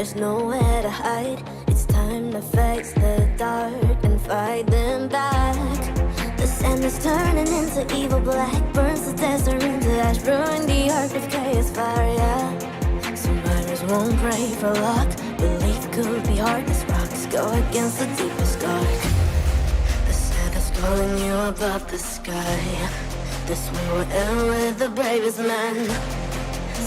there's nowhere to hide. It's time to face the dark and fight them back. The sand is turning into evil black, burns the desert into ash, ruin the ark with chaos fire, yeah. Survivors won't pray for luck, belief could be hard as rocks go against the deepest dark. The sand is calling you above the sky. This war will end with the bravest man.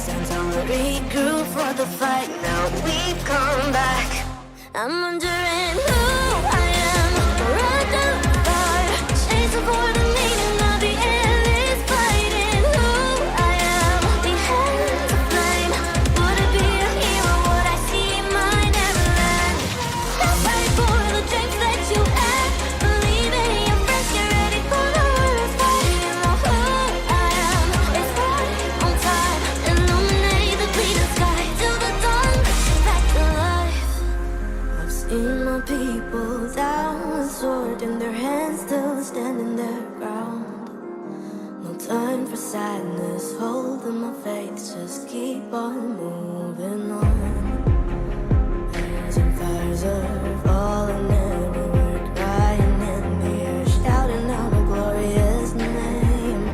Sands on the regroup for the fight, now we've come back. I'm wondering who I am, run through the fire, chasing for the meaning of the endless fighting. Who I am, the hands of flame, would I be a hero, would I see my neverland? Now fight for the dreams that you had, believe in your friends, get ready for the worst fight. You know who I am, it's right on time, illuminate the bleeding sky till the dawn comes back to life. I've seen my people down with sword in their hands, still standing their ground. No time for sadness, holding my faith, just keep on moving on. As fires are falling everywhere, crying in the air, shouting out a glorious name,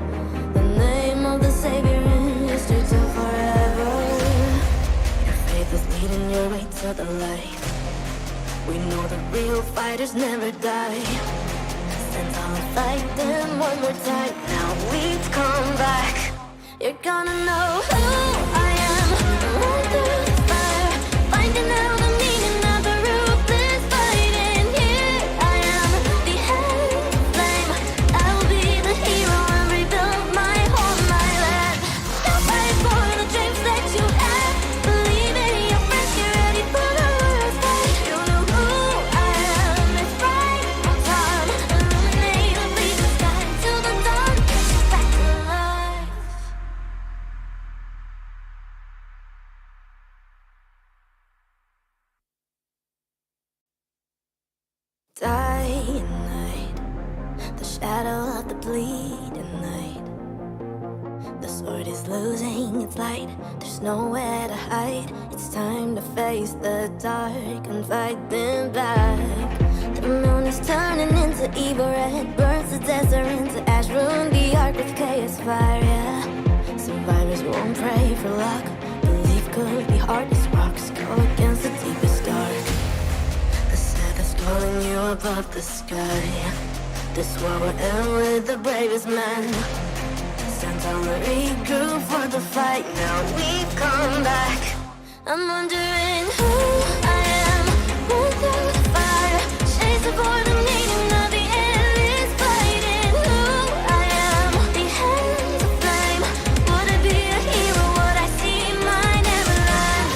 the name of the Savior in history till forever. Your faith is leading your way to the light. We know the real fighters never die. Stand tall and fight them one more time. Now we've come back. You're gonna know who I am. Run through the fire, finding out the meaning of the ruthless fighting. Here I am, the hand of flame. I will be the hero and rebuild my home, my land. Now fight for the dreams that you had. Believe in your friends, get ready for the worst fight. You know who I am, it's right on time. Illuminate the bleeding sky till the dawn comes back to life. Dying night, the shadow of the bleeding night. The sword is losing its light, there's nowhere to hide. It's time to face the dark and fight them back. The moon is turning into evil red, burns the desert into ash, ruin the ark with chaos fire, yeah. Survivors won't pray for luck, belief could be hard as rocks go against the deepest dark. The sand is calling you above the sky. This war will end with the bravest man. Sands on the regroup for the fight, now we've come back. I'm wondering who I am, run through the fire, chasing for the meaning of the endless fighting. Who I am, the hands of flame, would I be a hero, would I see my neverland?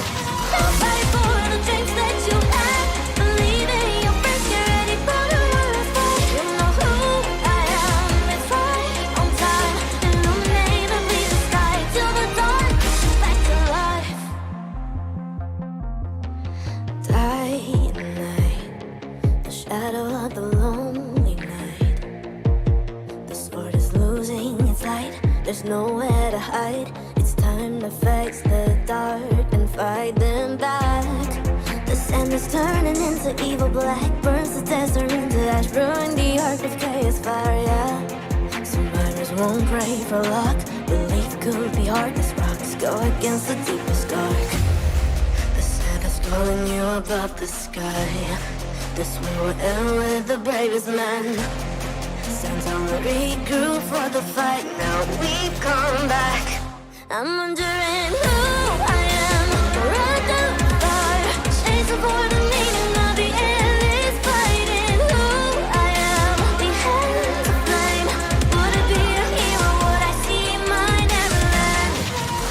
Now fight for the dreams that you had, believe in your friends, get ready for the worst fight. You know who I am, it's right on time, illuminate the bleeding sky till the dawn comes back to life. Dying night, the shadow of the lonely night. The sword is losing its light, there's nowhere to hide. It's time to face the dark and fight them back. The sand is turning into evil black, burns the desert into ash, ruin the ark with chaos fire, yeah. Survivors won't pray for luck, belief could be hard as rocks go against the deepest dark. The sand is calling you above the sky. This war will end with the bravest man. Sands on the regroup for the fight, now we've come back. I'm wondering who I am, run through the fire, chasing for the meaning of the endless fighting. Who I am, the hands of flame, would I be a hero, would I see my neverland?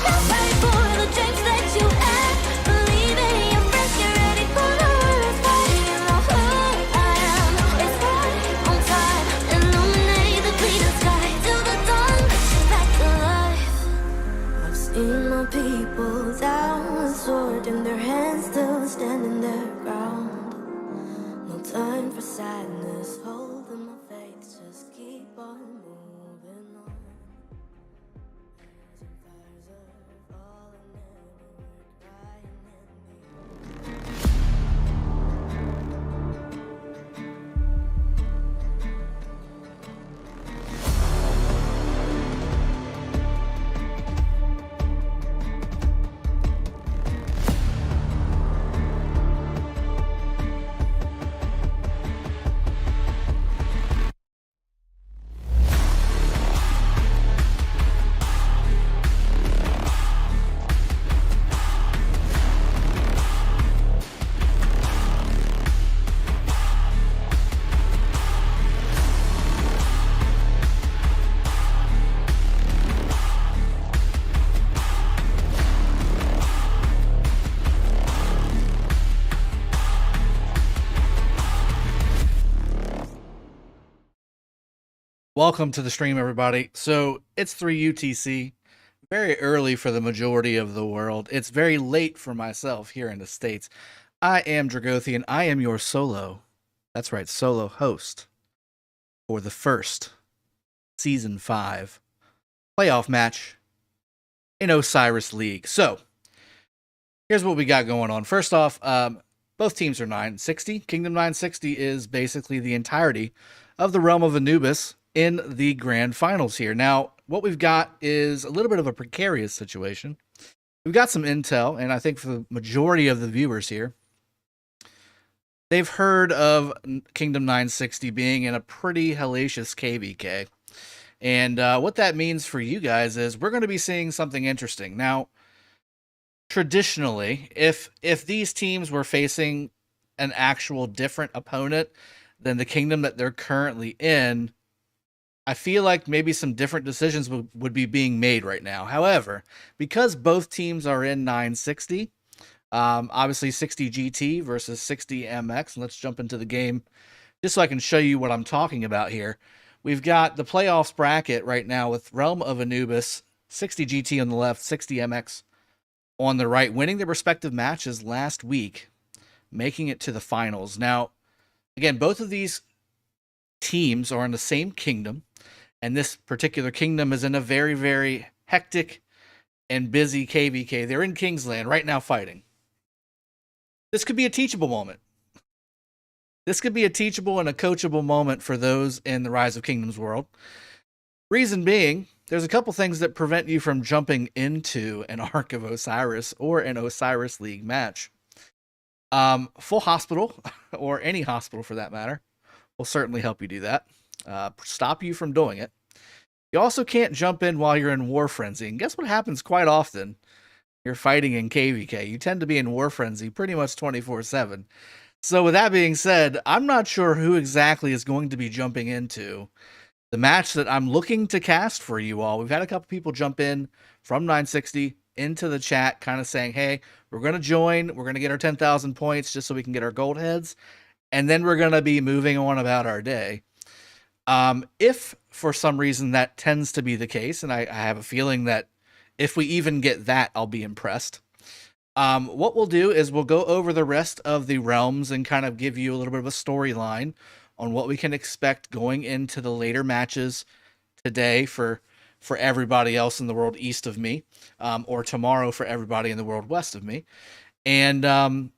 Now fight for the dreams that you had, believe in your friends, get ready for the worst fight. You know who I am, it's right on time, illuminate the bleeding sky till the dawn comes back to life. I've seen my people down with sword in their hands, still standing their ground. No time for sadness, holding my faith, just keep on moving on. As fires are falling everywhere, crying in the air. Welcome to the stream, everybody. So it's 3 UTC, very early for the majority of the world. It's very late for myself here in the States. I am Dragothian. I am your that's right, solo host for the first Season 5 playoff match in Osiris League. So here's what we got going on. First off, both teams are 960. Kingdom 960 is basically the entirety of the realm of Anubis in the grand finals here. Now, what we've got is a little bit of a precarious situation. We've got some intel, and I think for the majority of the viewers here, they've heard of Kingdom 960 being in a pretty hellacious KVK. And what that means for you guys is we're going to be seeing something interesting. Now, traditionally, if these teams were facing an actual different opponent than the kingdom that they're currently in, I feel like maybe some different decisions would be being made right now. However, because both teams are in 960, obviously 60 GT versus 60 MX, and let's jump into the game just so I can show you what I'm talking about here. We've got the playoffs bracket right now with Realm of Anubis, 60 GT on the left, 60 MX on the right, winning their respective matches last week, making it to the finals. Now, again, both of these teams are in the same kingdom, and this particular kingdom is in a very, very hectic and busy KVK. They're in Kingsland right now fighting. This could be a teachable moment. This could be a teachable and a coachable moment for those in the Rise of Kingdoms world. Reason being, there's a couple things that prevent you from jumping into an Ark of Osiris or an Osiris League match. Full hospital, or any hospital for that matter, will certainly help you do that. Stop you from doing it. You also can't jump in while you're in War Frenzy. And guess what happens quite often? You're fighting in KVK. You tend to be in War Frenzy pretty much 24/7. So with that being said, I'm not sure who exactly is going to be jumping into the match that I'm looking to cast for you all. We've had a couple people jump in from 960 into the chat kind of saying, hey, we're going to join. We're going to get our 10,000 points just so we can get our gold heads. And then we're going to be moving on about our day. If for some reason that tends to be the case, and I have a feeling that if we even get that, I'll be impressed. What we'll do is we'll go over the rest of the realms and kind of give you a little bit of a storyline on what we can expect going into the later matches today for everybody else in the world east of me, or tomorrow for everybody in the world west of me. And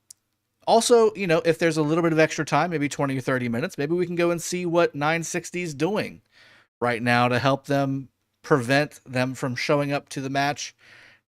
also, you know, if there's a little bit of extra time, maybe 20 or 30 minutes, maybe we can go and see what 960 is doing right now to help them prevent them from showing up to the match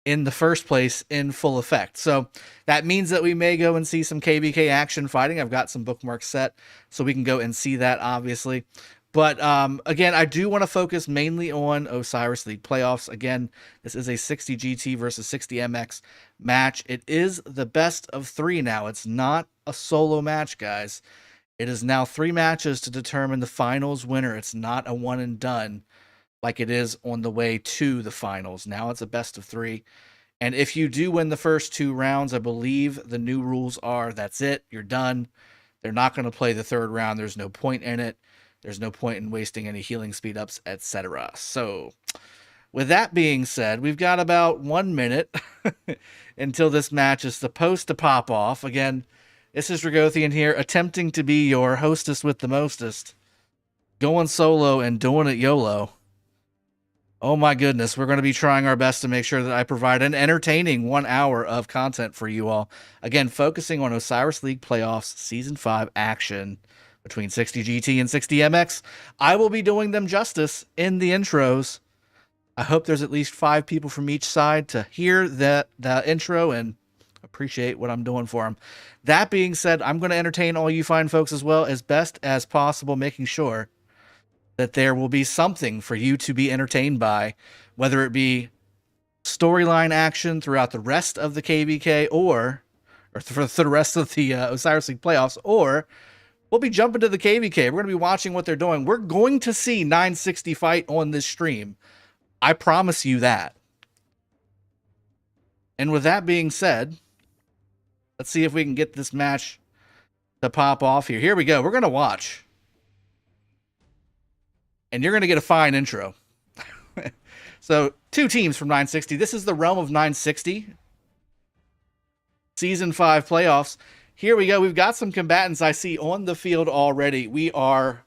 in the first place in full effect. So that means that we may go and see some KVK action fighting. I've got some bookmarks set so we can go and see that, obviously. But again, I do want to focus mainly on Osiris League playoffs. Again, this is a 60 GT versus 60 MX match. It is the best of 3 now. It's not a solo match, guys. It is now 3 matches to determine the finals winner. It's not a one and done like it is on the way to the finals. Now it's a best of 3. And if you do win the first 2 rounds, I believe the new rules are that's it. You're done. They're not going to play the 3rd round. There's no point in it. There's no point in wasting any healing speed ups, etc. So with that being said, we've got about 1 minute until this match is supposed to pop off. Again, this is Dragothian here, attempting to be your hostess with the mostest, going solo and doing it YOLO. Oh my goodness, we're going to be trying our best to make sure that I provide an entertaining 1 hour of content for you all. Again, focusing on Osiris League Playoffs Season 5 action between 60 GT and 60 MX. I will be doing them justice in the intros. I hope there's at least 5 people from each side to hear the intro and appreciate what I'm doing for them. That being said, I'm going to entertain all you fine folks as well as best as possible, making sure that there will be something for you to be entertained by, whether it be storyline action throughout the rest of the KVK or for the rest of the Osiris League playoffs, or we'll be jumping to the KVK. We're going to be watching what they're doing. We're going to see 960 fight on this stream. I promise you that. And with that being said, let's see if we can get this match to pop off here. Here we go. We're going to watch and you're going to get a fine intro. So, 2 teams from 960. This is the realm of 960. Season 5 playoffs. Here we go. We've got some combatants I see on the field already. We are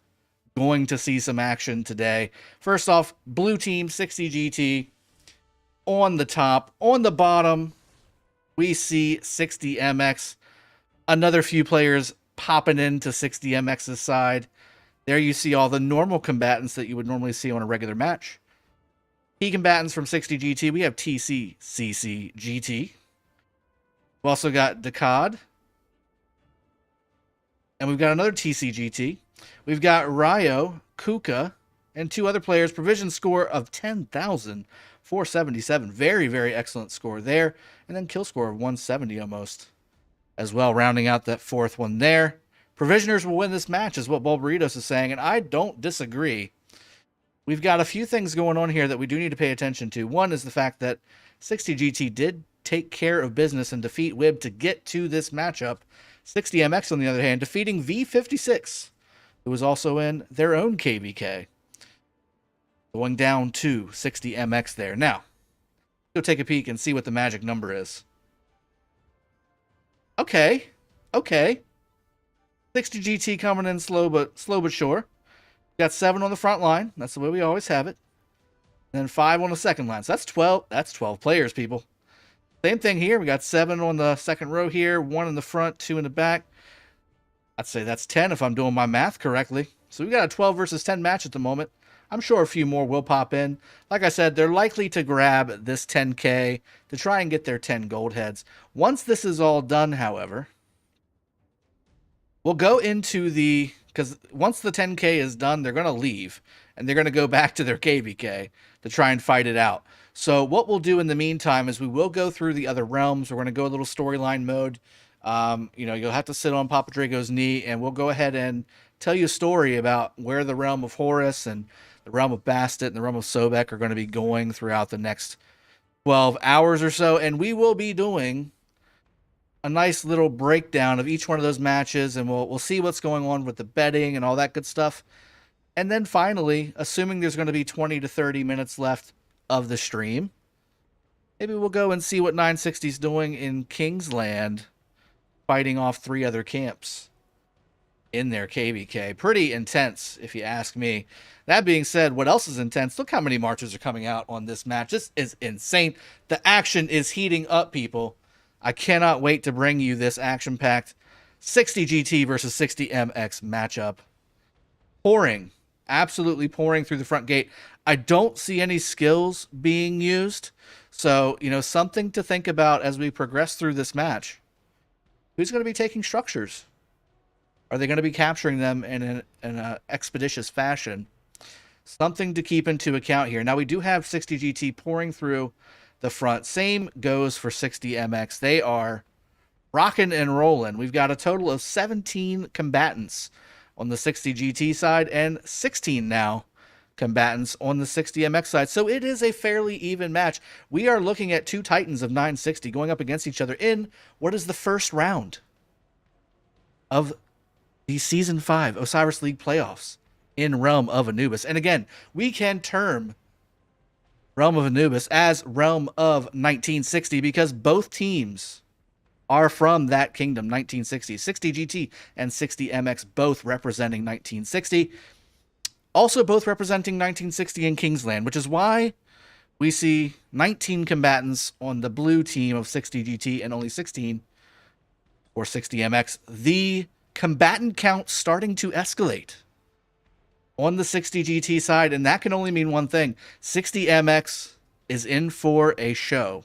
going to see some action today. First off, blue team, 60 GT. On the top. On the bottom, we see 60 MX. Another few players popping into 60 MX's side. There you see all the normal combatants that you would normally see on a regular match. Key combatants from 60 GT. We have TC, CC, GT. We've also got Decad. And we've got another TC GT. We've got Ryo, Kuka, and 2 other players. Provision score of 10,477. Very, very excellent score there. And then kill score of 170 almost as well, rounding out that 4th one there. Provisioners will win this match is what Bull Burritos is saying, and I don't disagree. We've got a few things going on here that we do need to pay attention to. One is the fact that 60 GT did take care of business and defeat WIB to get to this matchup. 60 MX, on the other hand, defeating V56, who was also in their own KVK. Going down to 60 MX there. Now, go take a peek and see what the magic number is. Okay. 60 GT coming in slow but sure. Got 7 on the front line. That's the way we always have it. And then 5 on the second line. So that's 12. That's 12 players, people. Same thing here. We got 7 on the second row here. 1 in the front, 2 in the back. I'd say that's 10 if I'm doing my math correctly. So we got a 12 versus 10 match at the moment. I'm sure a few more will pop in. Like I said, they're likely to grab this 10K to try and get their 10 gold heads. Once this is all done, however, we'll go into the... Because once the 10K is done, they're going to leave. And they're going to go back to their KVK to try and fight it out. So what we'll do in the meantime is we will go through the other realms. We're going to go a little storyline mode. You'll have to sit on Papa Drago's knee. And we'll go ahead and tell you a story about where the realm of Horus and the realm of Bastet and the realm of Sobek are going to be going throughout the next 12 hours or so. And we will be doing a nice little breakdown of each one of those matches, and we'll see what's going on with the betting and all that good stuff. And then finally, assuming there's going to be 20 to 30 minutes left of the stream, maybe we'll go and see what 960 is doing in Kingsland, fighting off 3 other camps in their KVK. Pretty intense, if you ask me. That being said, what else is intense? Look how many marchers are coming out on this match. This is insane. The action is heating up, people. I cannot wait to bring you this action-packed 60 GT versus 60 MX matchup. Pouring. Absolutely pouring through the front gate. I don't see any skills being used. So, something to think about as we progress through this match. Who's going to be taking structures? Are they going to be capturing them in an expeditious fashion? Something to keep into account here. Now, we do have 60 GT pouring through the front. Same goes for 60 MX. They are rocking and rolling. We've got a total of 17 combatants on the 60 GT side and 16 now combatants on the 60 MX side. So it is a fairly even match. We are looking at 2 titans of 960 going up against each other in what is the first round of the Season 5 Osiris League playoffs in Realm of Anubis. And again, we can term Realm of Anubis as Realm of 1960 because both teams are from that kingdom, 1960. 60 GT and 60 MX both representing 1960. Also both representing 1960 in Kingsland, which is why we see 19 combatants on the blue team of 60 GT and only 16 for 60 MX. The combatant count starting to escalate on the 60 GT side, and that can only mean one thing. 60 MX is in for a show.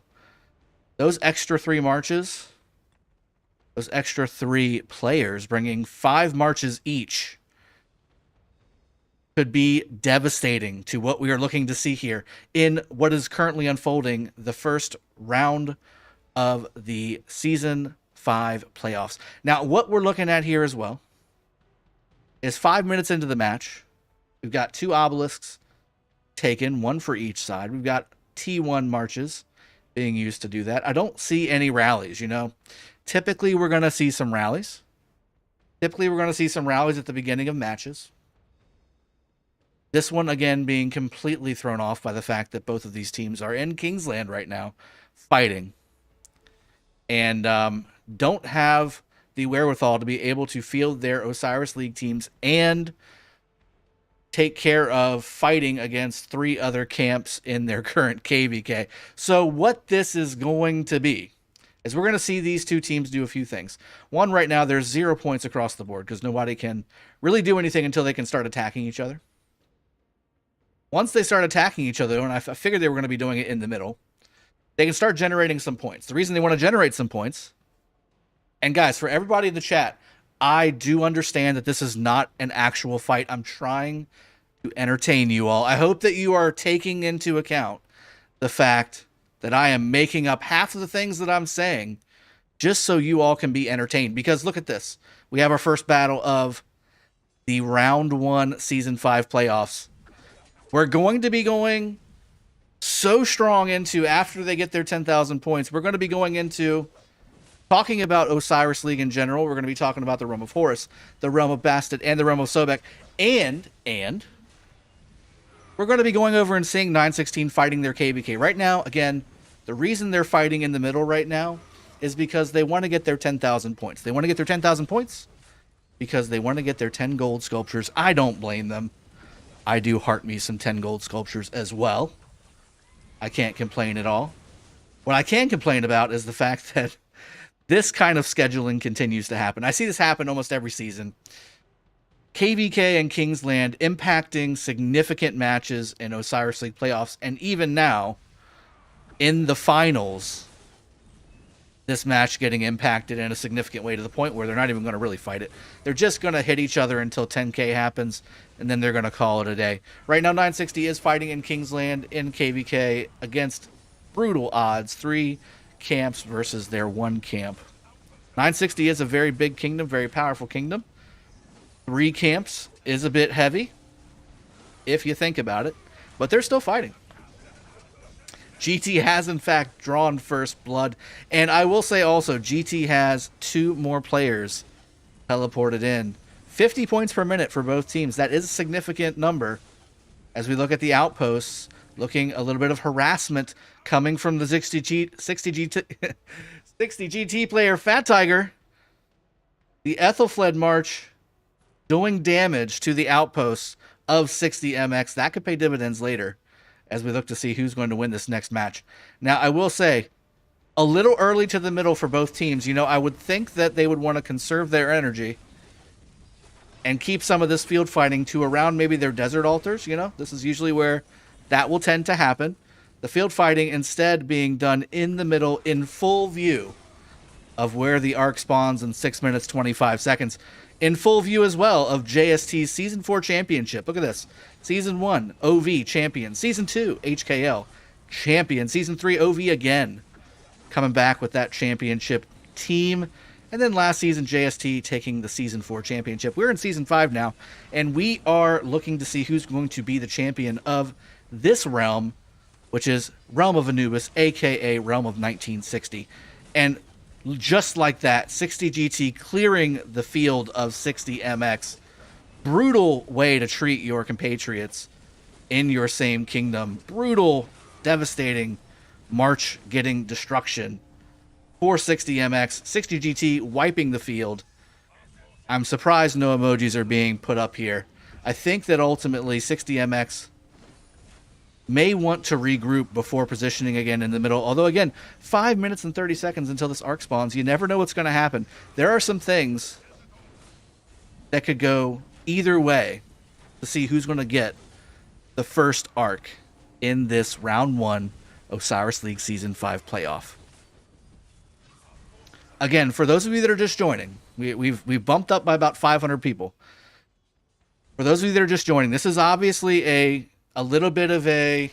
Those extra 3 marches, those extra 3 players bringing 5 marches each could be devastating to what we are looking to see here in what is currently unfolding the first round of the Season 5 playoffs. Now, what we're looking at here as well is 5 minutes into the match. We've got 2 obelisks taken, 1 for each side. We've got T1 marches being used to do that. I don't see any rallies, Typically, we're going to see some rallies. Typically, we're going to see some rallies at the beginning of matches. This one, again, being completely thrown off by the fact that both of these teams are in Kingsland right now, fighting, and don't have the wherewithal to be able to field their Osiris League teams and take care of fighting against 3 other camps in their current KVK. So what this is going to be is we're going to see these two teams do a few things. One, right now, there's 0 points across the board because nobody can really do anything until they can start attacking each other. Once they start attacking each other, and I figured they were going to be doing it in the middle, they can start generating some points. The reason they want to generate some points, and guys, for everybody in the chat, I do understand that this is not an actual fight. I'm trying to entertain you all. I hope that you are taking into account the fact that I am making up half of the things that I'm saying just so you all can be entertained. Because look at this. We have our first battle of the round 1 season 5 playoffs. We're going to be going so strong into, after they get their 10,000 points, we're going to be going into talking about Osiris League in general. We're going to be talking about the Realm of Horus, the Realm of Bastet, and the Realm of Sobek. And we're going to be going over and seeing 916 fighting their KVK. Right now, again, the reason they're fighting in the middle right now is because they want to get their 10,000 points. They want to get their 10,000 points because they want to get their 10 gold sculptures. I don't blame them. I do heart me some 10 gold sculptures as well. I can't complain at all. What I can complain about is the fact that this kind of scheduling continues to happen. I see this happen almost every season. KVK and Kingsland impacting significant matches in Osiris League playoffs, and even now, in the finals, this match getting impacted in a significant way to the point where they're not even going to really fight it. They're just going to hit each other until 10K happens, and then they're going to call it a day. Right now, 960 is fighting in Kingsland in KVK against brutal odds. 3 camps versus their 1 camp. 960 is a very big kingdom, very powerful kingdom. 3 camps is a bit heavy, if you think about it, but they're still fighting. GT has, in fact, drawn first blood. And I will say also, GT has 2 more players teleported in. 50 points per minute for both teams. That is a significant number. As we look at the outposts, looking a little bit of harassment coming from the 60 GT player, Fat Tiger. The Ethelfled March doing damage to the outposts of 60 MX. That could pay dividends later as we look to see who's going to win this next match. Now, I will say, a little early to the middle for both teams. You know, I would think that they would want to conserve their energy and keep some of this field fighting to around maybe their desert altars. You know, this is usually where that will tend to happen. The field fighting instead being done in the middle in full view of where the arc spawns in 6 minutes, 25 seconds. In full view as well of JST's Season 4 Championship. Look at this. Season 1, OV Champion. Season 2, HKL Champion. Season 3, OV again. Coming back with that championship team. And then last season, JST taking the Season 4 Championship. We're in Season 5 now, and we are looking to see who's going to be the champion of this realm, which is Realm of Anubis, a.k.a. Realm of 1960. And just like that, 60 GT clearing the field of 60 MX. Brutal way to treat your compatriots in your same kingdom. Brutal, devastating March getting destruction for 60 MX. 60 GT wiping the field. I'm surprised no emojis are being put up here. I think that ultimately 60 MX may want to regroup before positioning again in the middle. Although, again, 5 minutes and 30 seconds until this arc spawns. You never know what's going to happen. There are some things that could go either way to see who's going to get the first arc in this Round 1 Osiris League Season 5 playoff. Again, for those of you that are just joining, we've bumped up by about 500 people. For those of you that are just joining, this is obviously a little bit of a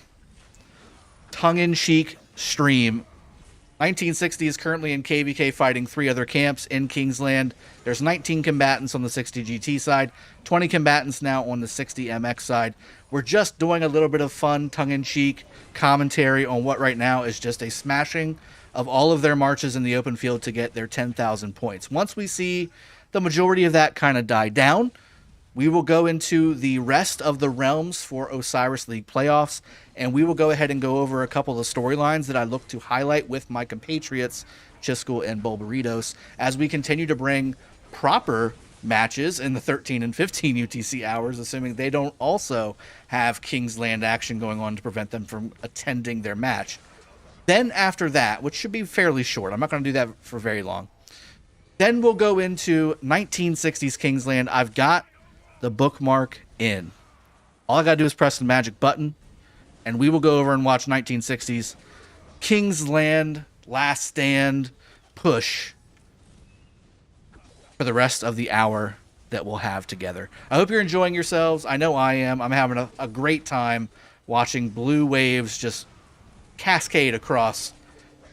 tongue-in-cheek stream. 1960 is currently in KVK fighting 3 other camps in Kingsland. There's 19 combatants on the 60 GT side, 20 combatants now on the 60 MX side. We're just doing a little bit of fun, tongue-in-cheek commentary on what right now is just a smashing of all of their marches in the open field to get their 10,000 points. Once we see the majority of that kind of die down, We will go into the rest of the realms for Osiris League playoffs, and we will go ahead and go over a couple of storylines that I look to highlight with my compatriots, Chiskel and Bulbaritos, as we continue to bring proper matches in the 13 and 15 UTC hours, assuming they don't also have King's Land action going on to prevent them from attending their match. Then after that, which should be fairly short, I'm not going to do that for very long, then we'll go into 1960s King's Land. I've got the bookmark in. All I got to do is press the magic button, and we will go over and watch 1960s King's Land Last Stand push for the rest of the hour that we'll have together. I hope you're enjoying yourselves. I know I am. I'm having a great time watching blue waves just cascade across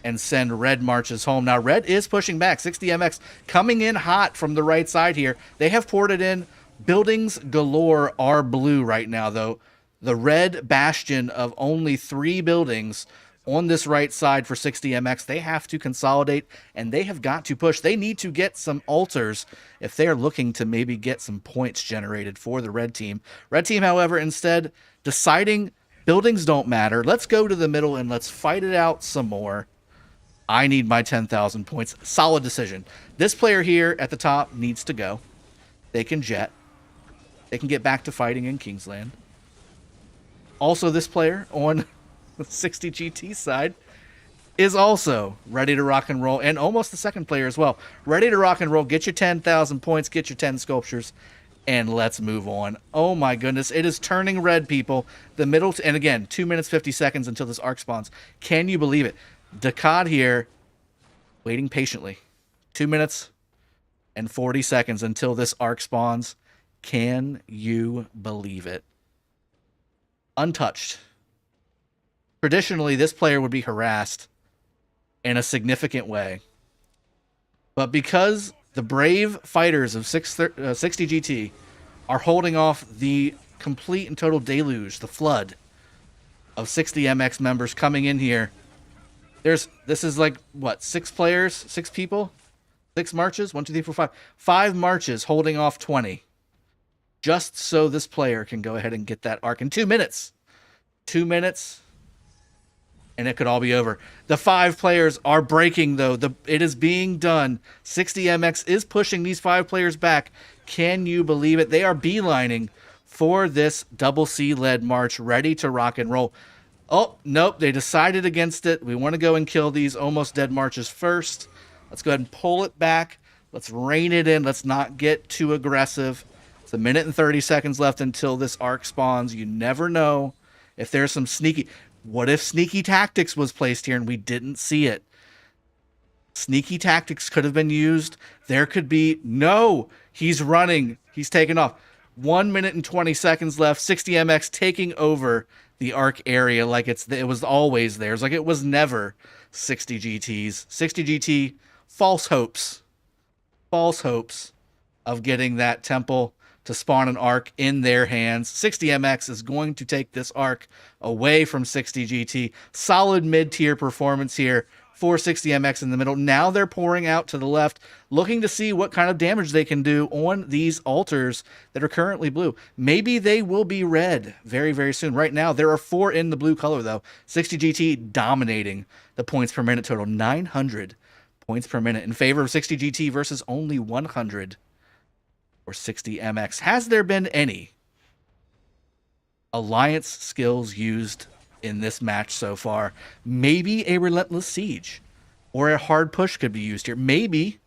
and send red marches home. Now, red is pushing back. 60MX coming in hot from the right side here. They have poured it in. Buildings galore are blue right now, though. The red bastion of only 3 buildings on this right side for 60MX. They have to consolidate, and they have got to push. They need to get some altars if they're looking to maybe get some points generated for the red team. Red team, however, instead deciding buildings don't matter. Let's go to the middle and let's fight it out some more. I need my 10,000 points. Solid decision. This player here at the top needs to go. They can jet. They can get back to fighting in Kingsland. Also, this player on the 60 GT side is also ready to rock and roll, and almost the second player as well. Ready to rock and roll. Get your 10,000 points, get your 10 sculptures, and let's move on. Oh my goodness, it is turning red, people. The middle, and again, 2 minutes, 50 seconds until this arc spawns. Can you believe it? Dakad here, waiting patiently. 2 minutes and 40 seconds until this arc spawns. Can you believe it? Untouched. Traditionally, this player would be harassed in a significant way. But because the brave fighters of 60 GT are holding off the complete and total deluge, the flood of 60MX members coming in here, this is like, what, 6 players, 6 people? 6 marches? 1, 2, 3, 4, 5. 5 marches holding off 20. Just so this player can go ahead and get that arc in 2 minutes. 2 minutes, and it could all be over. The 5 players are breaking, though. It is being done. 60MX is pushing these 5 players back. Can you believe it? They are beelining for this double C-led march, ready to rock and roll. Oh, nope, they decided against it. We want to go and kill these almost dead marches first. Let's go ahead and pull it back. Let's rein it in. Let's not get too aggressive. It's 1 minute and 30 seconds left until this arc spawns. You never know if there's some sneaky... What if sneaky tactics was placed here and we didn't see it? Sneaky tactics could have been used. There could be... No! He's running. He's taking off. 1 minute and 20 seconds left. 60MX taking over the arc area like it was always theirs. Like it was never 60 GT's. 60 GT, false hopes. False hopes of getting that temple to spawn an arc in their hands. 60MX is going to take this arc away from 60 GT. Solid mid-tier performance here for 60MX in the middle. Now they're pouring out to the left, looking to see what kind of damage they can do on these altars that are currently blue. Maybe they will be red very, very soon. Right now, there are 4 in the blue color, though. 60 GT dominating the points per minute total. 900 points per minute in favor of 60 GT versus only 100 or 60MX. Has there been any alliance skills used in this match so far? Maybe a relentless siege or a hard push could be used here. Maybe,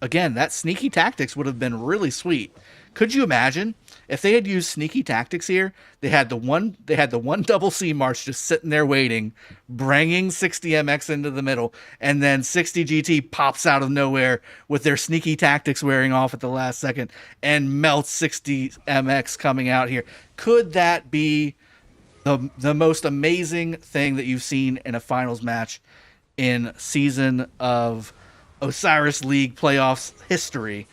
again, that sneaky tactics would have been really sweet. Could you imagine if they had used sneaky tactics here? They had the one double C march just sitting there waiting, bringing 60MX into the middle, and then 60 GT pops out of nowhere with their sneaky tactics wearing off at the last second and melts 60MX coming out here. Could that be the most amazing thing that you've seen in a finals match in season of Osiris League playoffs history?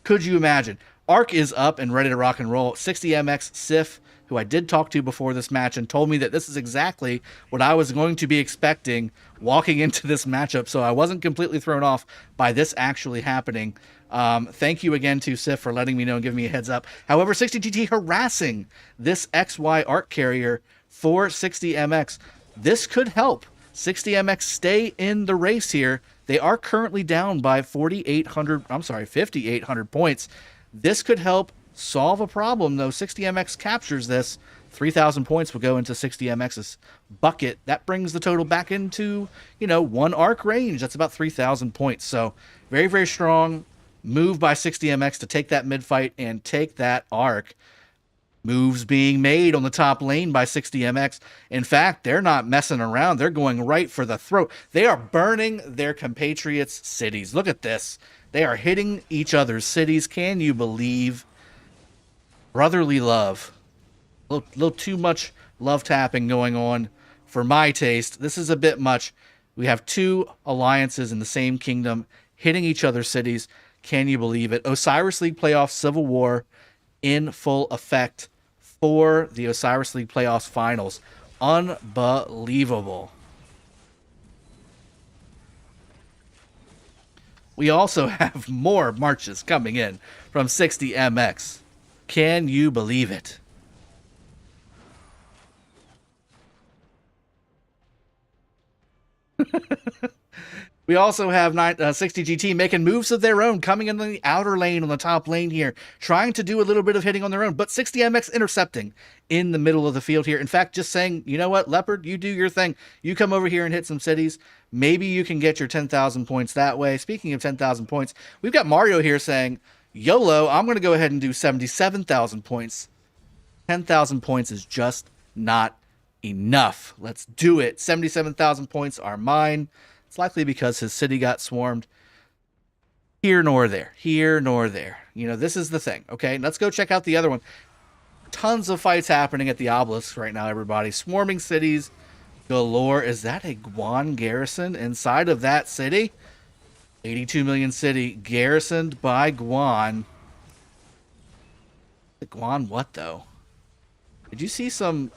Could you imagine? Arc is up and ready to rock and roll. 60MX Sif, who I did talk to before this match and told me that this is exactly what I was going to be expecting walking into this matchup. So I wasn't completely thrown off by this actually happening. Thank you again to Sif for letting me know and giving me a heads up. However, 60GT harassing this XY arc carrier for 60MX. This could help 60MX stay in the race here. They are currently down by 5,800 points. This could help solve a problem, though. 60MX captures this. 3,000 points will go into 60MX's bucket. That brings the total back into, one arc range. That's about 3,000 points. So very, very strong move by 60MX to take that mid fight and take that arc. Moves being made on the top lane by 60MX. In fact, they're not messing around. They're going right for the throat. They are burning their compatriots' cities. Look at this. They are hitting each other's cities. Can you believe? Brotherly love. A little too much love tapping going on for my taste. This is a bit much. We have two alliances in the same kingdom hitting each other's cities. Can you believe it? Osiris League Playoff Civil War in full effect for the Osiris League Playoffs Finals. Unbelievable. We also have more marches coming in from 60MX. Can you believe it? We also have 60GT making moves of their own, coming in the outer lane on the top lane here, trying to do a little bit of hitting on their own, but 60MX intercepting in the middle of the field here. In fact, just saying, you know what, Leopard, you do your thing. You come over here and hit some cities. Maybe you can get your 10,000 points that way. Speaking of 10,000 points, we've got Mario here saying, YOLO, I'm going to go ahead and do 77,000 points. 10,000 points is just not enough. Let's do it. 77,000 points are mine. It's likely because his city got swarmed. Here nor there. Here nor there. This is the thing. Okay, let's go check out the other one. Tons of fights happening at the obelisk right now, everybody. Swarming cities galore. Is that a Guan garrison inside of that city? 82 million city garrisoned by Guan. Guan what, though? Did you see some,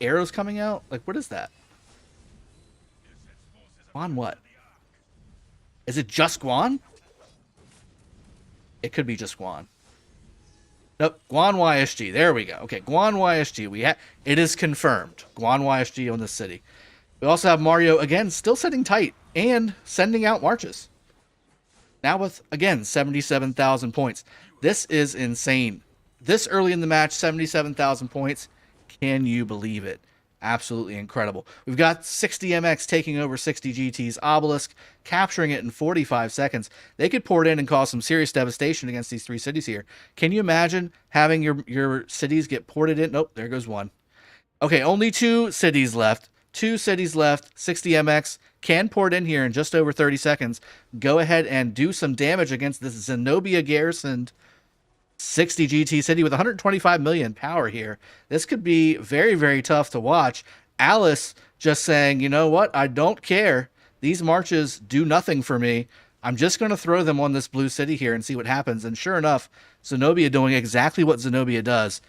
arrows coming out? What is that? Guan what? Is it just Guan? It could be just Guan. Nope, Guan YSG. There we go. Okay, Guan YSG. It is confirmed. Guan YSG on the city. We also have Mario, again, still sitting tight and sending out marches. Now with, again, 77,000 points. This is insane. This early in the match, 77,000 points. Can you believe it? Absolutely incredible. We've got 60MX taking over 60GT's obelisk, capturing it in 45 seconds. They could pour it in and cause some serious devastation against these three cities here. Can you imagine having your cities get ported in? Nope, there goes one. Okay, only two cities left. 60MX can port in here in just over 30 seconds. Go ahead and do some damage against this Zenobia garrisoned 60GT city with 125 million power here. This could be very, very tough to watch. Alice just saying, you know what? I don't care. These marches do nothing for me. I'm just going to throw them on this blue city here and see what happens. And sure enough, Zenobia doing exactly what Zenobia does.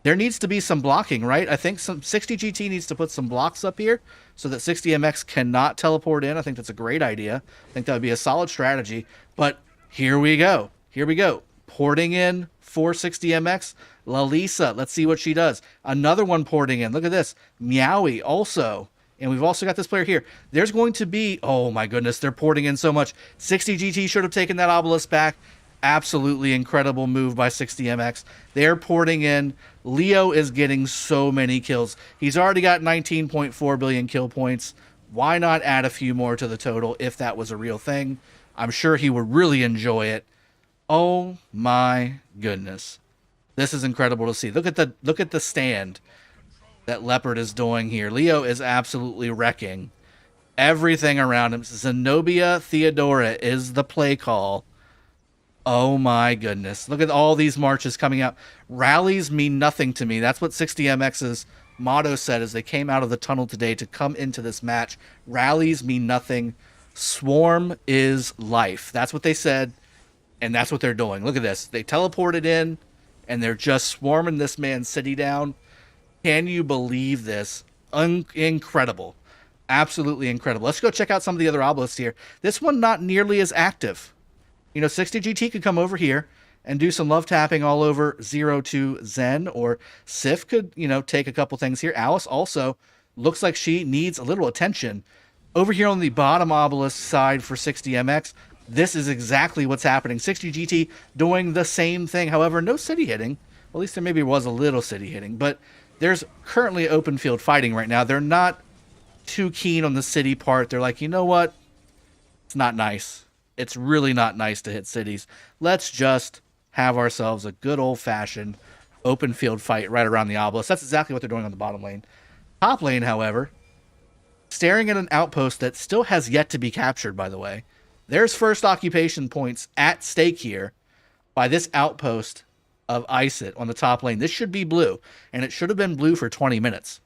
There needs to be some blocking, right? I think some 60GT needs to put some blocks up here so that 60MX cannot teleport in. I think that's a great idea. I think that would be a solid strategy. But here we go. Here we go. Porting in for 60MX. Lalisa, let's see what she does. Another one porting in. Look at this. Meowie also. And we've also got this player here. There's going to be... Oh my goodness, they're porting in so much. 60GT should have taken that obelisk back. Absolutely incredible move by 60MX. They're porting in. Leo is getting so many kills. He's already got 19.4 billion kill points. Why not add a few more to the total if that was a real thing? I'm sure he would really enjoy it. Oh my goodness. This is incredible to see. Look at the stand that Leopard is doing here. Leo is absolutely wrecking everything around him. Zenobia Theodora is the play call. Oh my goodness. Look at all these marches coming out. Rallies mean nothing to me. That's what 60MX's motto said as they came out of the tunnel today to come into this match. Rallies mean nothing. Swarm is life. That's what they said. And that's what they're doing. Look at this. They teleported in, and they're just swarming this man's city down. Can you believe this? Incredible. Absolutely incredible. Let's go check out some of the other obelisks here. This one not nearly as active. 60 GT could come over here and do some love tapping all over 0-2 Zen, or Sif could, take a couple things here. Alice also looks like she needs a little attention. Over here on the bottom obelisk side for 60MX, this is exactly what's happening. 60 GT doing the same thing. However, no city hitting. Well, at least there maybe was a little city hitting, but there's currently open field fighting right now. They're not too keen on the city part. They're like, you know what? It's not nice. It's really not nice to hit cities. Let's just have ourselves a good old-fashioned open field fight right around the obelisk. That's exactly what they're doing on the bottom lane. Top lane, however, staring at an outpost that still has yet to be captured, by the way. There's first occupation points at stake here by this outpost of Isit on the top lane. This should be blue, and it should have been blue for 20 minutes.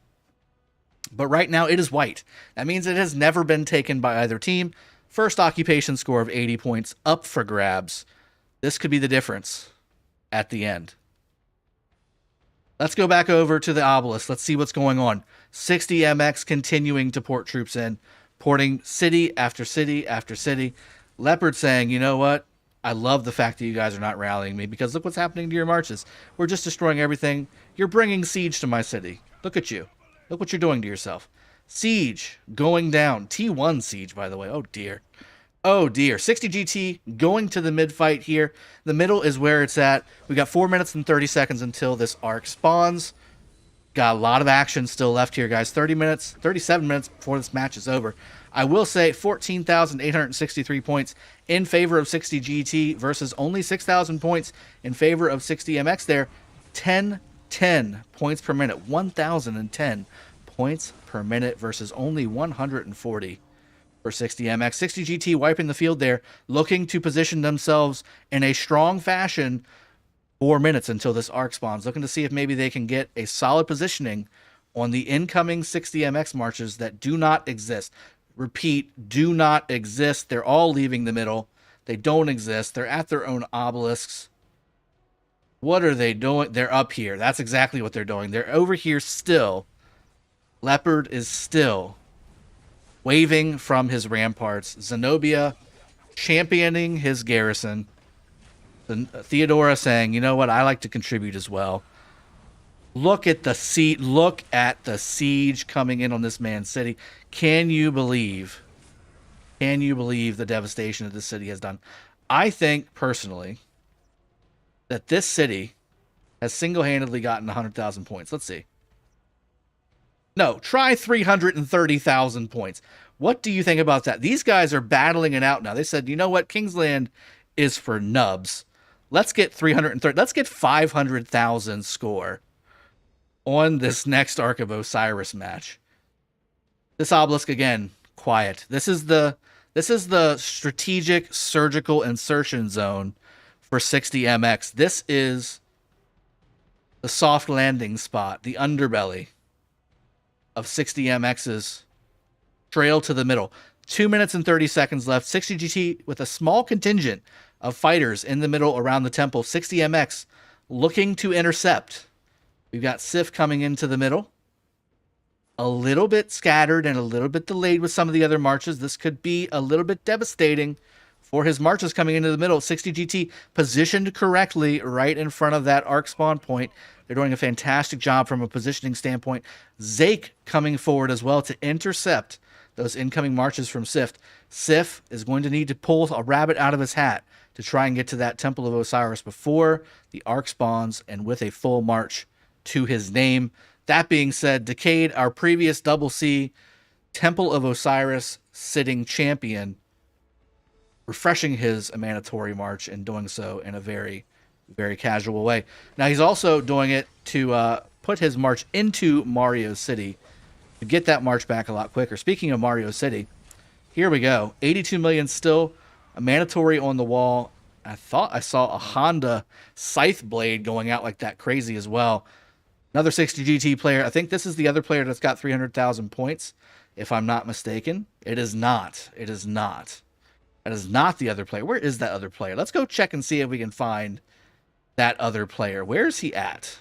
But right now it is white. That means it has never been taken by either team. First occupation score of 80 points up for grabs. This could be the difference at the end. Let's go back over to the obelisk. Let's see what's going on. 60MX continuing to port troops in, porting city after city after city. Leopard saying, you know what? I love the fact that you guys are not rallying me, because look what's happening to your marches. We're just destroying everything. You're bringing siege to my city. Look at you. Look what you're doing to yourself. Siege going down. T1 siege, by the way. Oh, dear. Oh, dear. 60 GT going to the mid-fight here. The middle is where it's at. We got 4 minutes and 30 seconds until this arc spawns. Got a lot of action still left here, guys. 37 minutes before this match is over. I will say 14,863 points in favor of 60 GT versus only 6,000 points in favor of 60MX there. 10 points per minute. 1,010 points per minute versus only 140 for 60MX. 60 GT wiping the field there, looking to position themselves in a strong fashion. 4 minutes until this arc spawns, looking to see if maybe they can get a solid positioning on the incoming 60MX marches that do not exist. Repeat, do not exist. They're all leaving the middle. They don't exist. They're at their own obelisks. What are they doing? They're up here. That's exactly what they're doing. They're over here still. Leopard is still waving from his ramparts. Zenobia championing his garrison. Theodora saying, you know what, I like to contribute as well. Look at the siege coming in on this man's city. Can you believe the devastation that this city has done? I think personally that this city has single-handedly gotten 100,000 points. Let's see. No, try 330,000 points. What do you think about that? These guys are battling it out now. They said, you know what, Kingsland is for nubs. Let's get 330. Let's get 500,000 score on this next Ark of Osiris match. This obelisk again, quiet. This is the strategic surgical insertion zone for 60MX. This is the soft landing spot, the underbelly of 60MX's trail to the middle. 2 minutes and 30 seconds left. 60 GT with a small contingent of fighters in the middle around the temple. 60MX looking to intercept. We've got Sif coming into the middle. A little bit scattered and a little bit delayed with some of the other marches. This could be a little bit devastating for his marches coming into the middle. 60 GT positioned correctly right in front of that arc spawn point. They're doing a fantastic job from a positioning standpoint. Zake coming forward as well to intercept those incoming marches from Sif. Sif is going to need to pull a rabbit out of his hat to try and get to that Temple of Osiris before the arc spawns and with a full march to his name. That being said, Decade, our previous Double C Temple of Osiris sitting champion, refreshing his mandatory march and doing so in a very, very casual way. Now he's also doing it to put his march into Mario City to get that march back a lot quicker. Speaking of Mario City, here we go. 82 million still, a mandatory on the wall. I thought I saw a Honda Scythe Blade going out like that crazy as well. Another 60 GT player. I think this is the other player that's got 300,000 points, if I'm not mistaken. It is not. It is not. That is not the other player. Where is that other player? Let's go check and see if we can find that other player. Where is he at?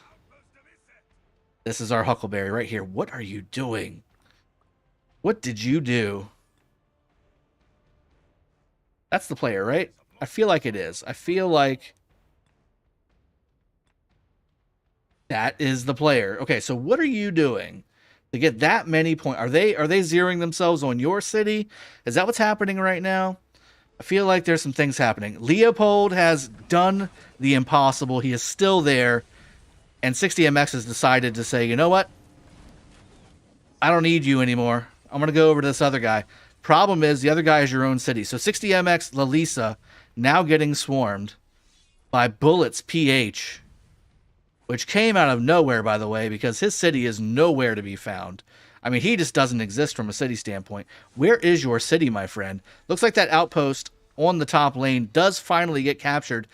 This is our Huckleberry right here. What are you doing? What did you do? That's the player, right? I feel like it is. I feel like that is the player. Okay, so what are you doing to get that many points? Are they zeroing themselves on your city? Is that what's happening right now? I feel like there's some things happening. Leopold has done the impossible. He is still there. And 60MX has decided to say, you know what? I don't need you anymore. I'm going to go over to this other guy. Problem is, the other guy is your own city. So 60MX Lalisa now getting swarmed by Bullets PH, which came out of nowhere, by the way, because his city is nowhere to be found. I mean, he just doesn't exist from a city standpoint. Where is your city, my friend? Looks like that outpost on the top lane does finally get captured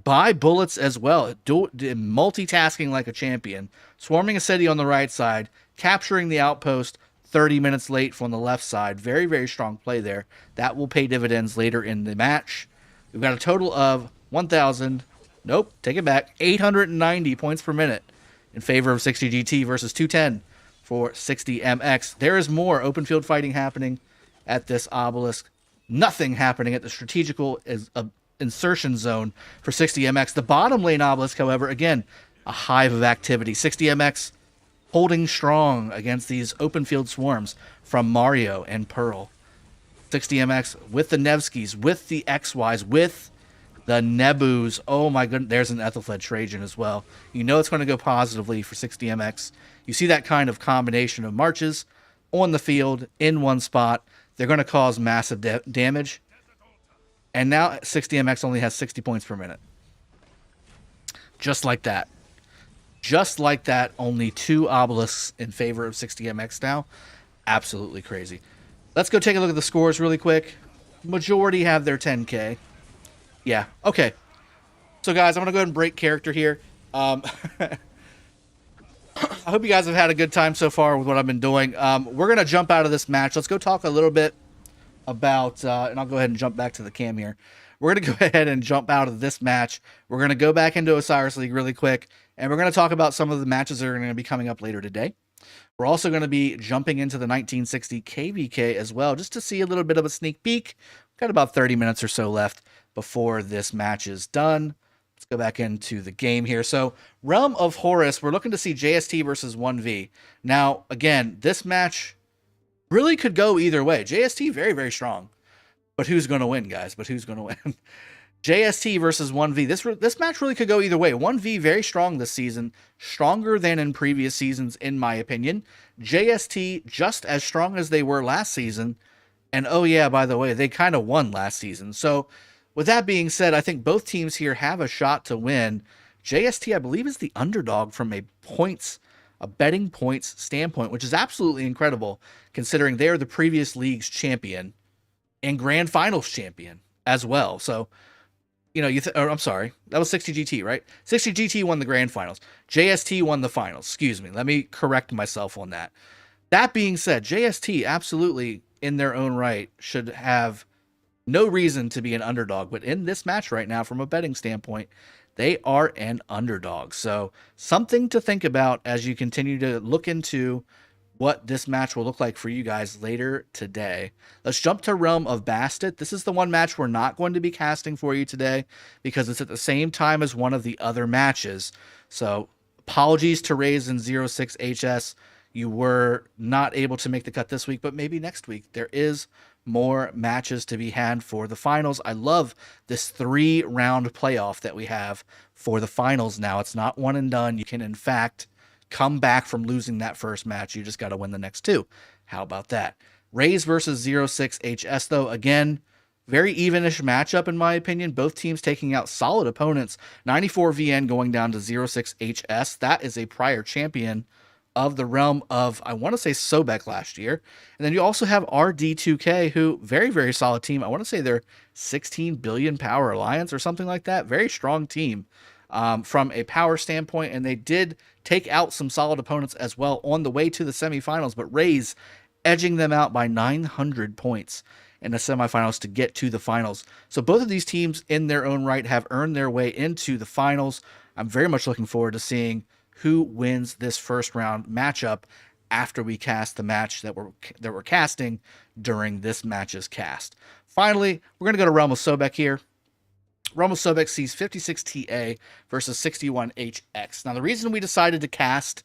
by Bullets as well. Multitasking like a champion. Swarming a city on the right side, capturing the outpost 30 minutes late from the left side. Very, very strong play there. That will pay dividends later in the match. We've got a total of 1,000. Nope, take it back. 890 points per minute in favor of 60GT versus 210 for 60MX. There is more open field fighting happening at this obelisk. Nothing happening at the strategical insertion zone for 60MX. The bottom lane obelisk, however, again, a hive of activity. 60MX holding strong against these open field swarms from Mario and Pearl. 60MX with the Nevskis, with the XYs, with the Nebus. Oh my goodness, there's an Ethelfled Trajan as well. You know it's going to go positively for 60MX. You see that kind of combination of marches on the field in one spot. They're going to cause massive damage. And now 60MX only has 60 points per minute. Just like that. Just like that, only 2 obelisks in favor of 60MX now. Absolutely crazy. Let's go take a look at the scores really quick. Majority have their 10K. Yeah, okay. So, guys, I'm going to go ahead and break character here. I hope you guys have had a good time so far with what I've been doing. We're going to jump out of this match. Let's go talk a little bit about, and I'll go ahead and jump back to the cam here. We're going to go ahead and jump out of this match. We're going to go back into Osiris League really quick, and we're going to talk about some of the matches that are going to be coming up later today. We're also going to be jumping into the 1960 KVK as well, just to see a little bit of a sneak peek. We've got about 30 minutes or so left before this match is done. Let's go back into the game here. So, Realm of Horus, we're looking to see JST versus 1V. Now, again, this match really could go either way. JST, very, very strong. But who's going to win, guys? But who's going to win? JST versus 1V. This match really could go either way. 1V, very strong this season. Stronger than in previous seasons, in my opinion. JST, just as strong as they were last season. And, oh yeah, by the way, they kind of won last season. So, with that being said, I think both teams here have a shot to win. JST, I believe, is the underdog from a betting points standpoint, which is absolutely incredible, considering they're the previous league's champion and grand finals champion as well. So, you know, I'm sorry, that was 60GT, right? 60GT won the grand finals. JST won the finals. Excuse me. Let me correct myself on that. That being said, JST absolutely, in their own right, should have no reason to be an underdog. But in this match right now, from a betting standpoint, they are an underdog. So something to think about as you continue to look into what this match will look like for you guys later today. Let's jump to Realm of Bastet. This is the one match we're not going to be casting for you today because it's at the same time as one of the other matches. So apologies to Raze and 06HS. You were not able to make the cut this week, but maybe next week. There is more matches to be had for the finals. I love this 3-round playoff that we have for the finals now. It's not one and done. You can, in fact, come back from losing that first match. You just got to win the next 2. How about that? Raze versus 06HS, though, again, very evenish matchup, in my opinion. Both teams taking out solid opponents. 94 VN going down to 06HS. That is a prior champion of the realm of, I want to say, Sobek last year. And then you also have RD2K, who, very, very solid team. I want to say they're 16 billion power alliance or something like that. Very strong team from a power standpoint. And they did take out some solid opponents as well on the way to the semifinals. But Raze edging them out by 900 points in the semifinals to get to the finals. So both of these teams in their own right have earned their way into the finals. I'm very much looking forward to seeing who wins this first round matchup after we cast the match that we're casting during this match's cast. Finally, we're going to go to Realm of Sobek here. Realm of Sobek sees 56TA versus 61HX. Now, the reason we decided to cast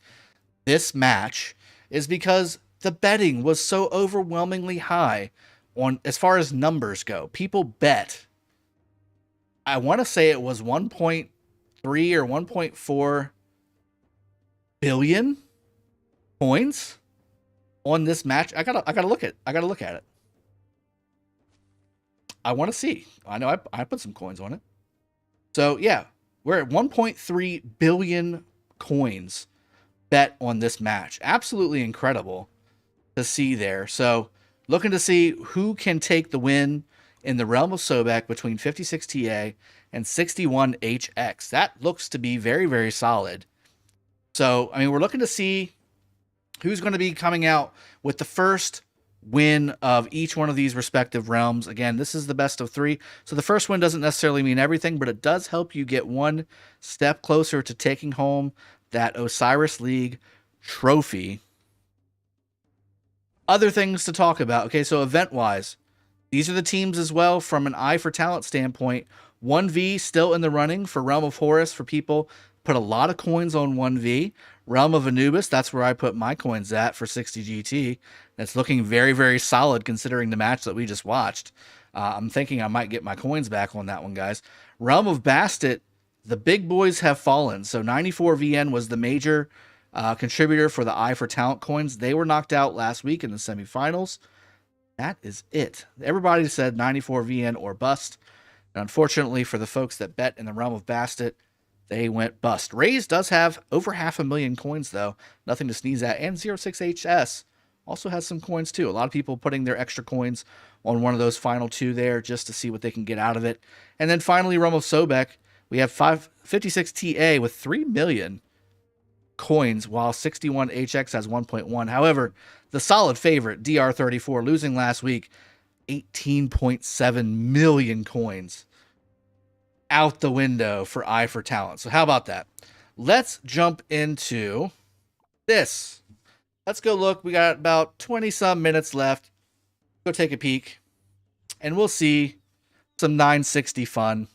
this match is because the betting was so overwhelmingly high on as far as numbers go. People bet, I want to say it was 1.3 or 1.4 billion coins on this match. I gotta look at it. I want to see. I know I put some coins on it. So yeah, we're at 1.3 billion coins bet on this match. Absolutely incredible to see there. So looking to see who can take the win in the Realm of Sobek between 56TA and 61HX. That looks to be very, very solid. So, I mean, we're looking to see who's going to be coming out with the first win of each one of these respective realms. Again, this is the best of 3. So the first win doesn't necessarily mean everything, but it does help you get one step closer to taking home that Osiris League trophy. Other things to talk about. Okay, so event-wise, these are the teams as well from an eye for talent standpoint. 1V still in the running for Realm of Horus for people. Put a lot of coins on 1V. Realm of Anubis, that's where I put my coins at for 60 GT. That's looking very, very solid considering the match that we just watched. I'm thinking I might get my coins back on that one, guys. Realm of Bastet, the big boys have fallen. So 94 VN was the major contributor for the Eye for Talent coins. They were knocked out last week in the semifinals. That is it. Everybody said 94 VN or bust. And unfortunately for the folks that bet in the Realm of Bastet, they went bust. Raze does have over 500,000 coins, though. Nothing to sneeze at. And 06HS also has some coins, too. A lot of people putting their extra coins on one of those final 2 there just to see what they can get out of it. And then finally, Realm of Sobek, we have 56TA with 3 million coins, while 61HX has 1.1. However, the solid favorite, DR34, losing last week, 18.7 million coins. Out the window for Eye for Talent. So how about that? Let's jump into this. Let's go look. We got about 20-some minutes left. Go take a peek. And we'll see some 960 fun.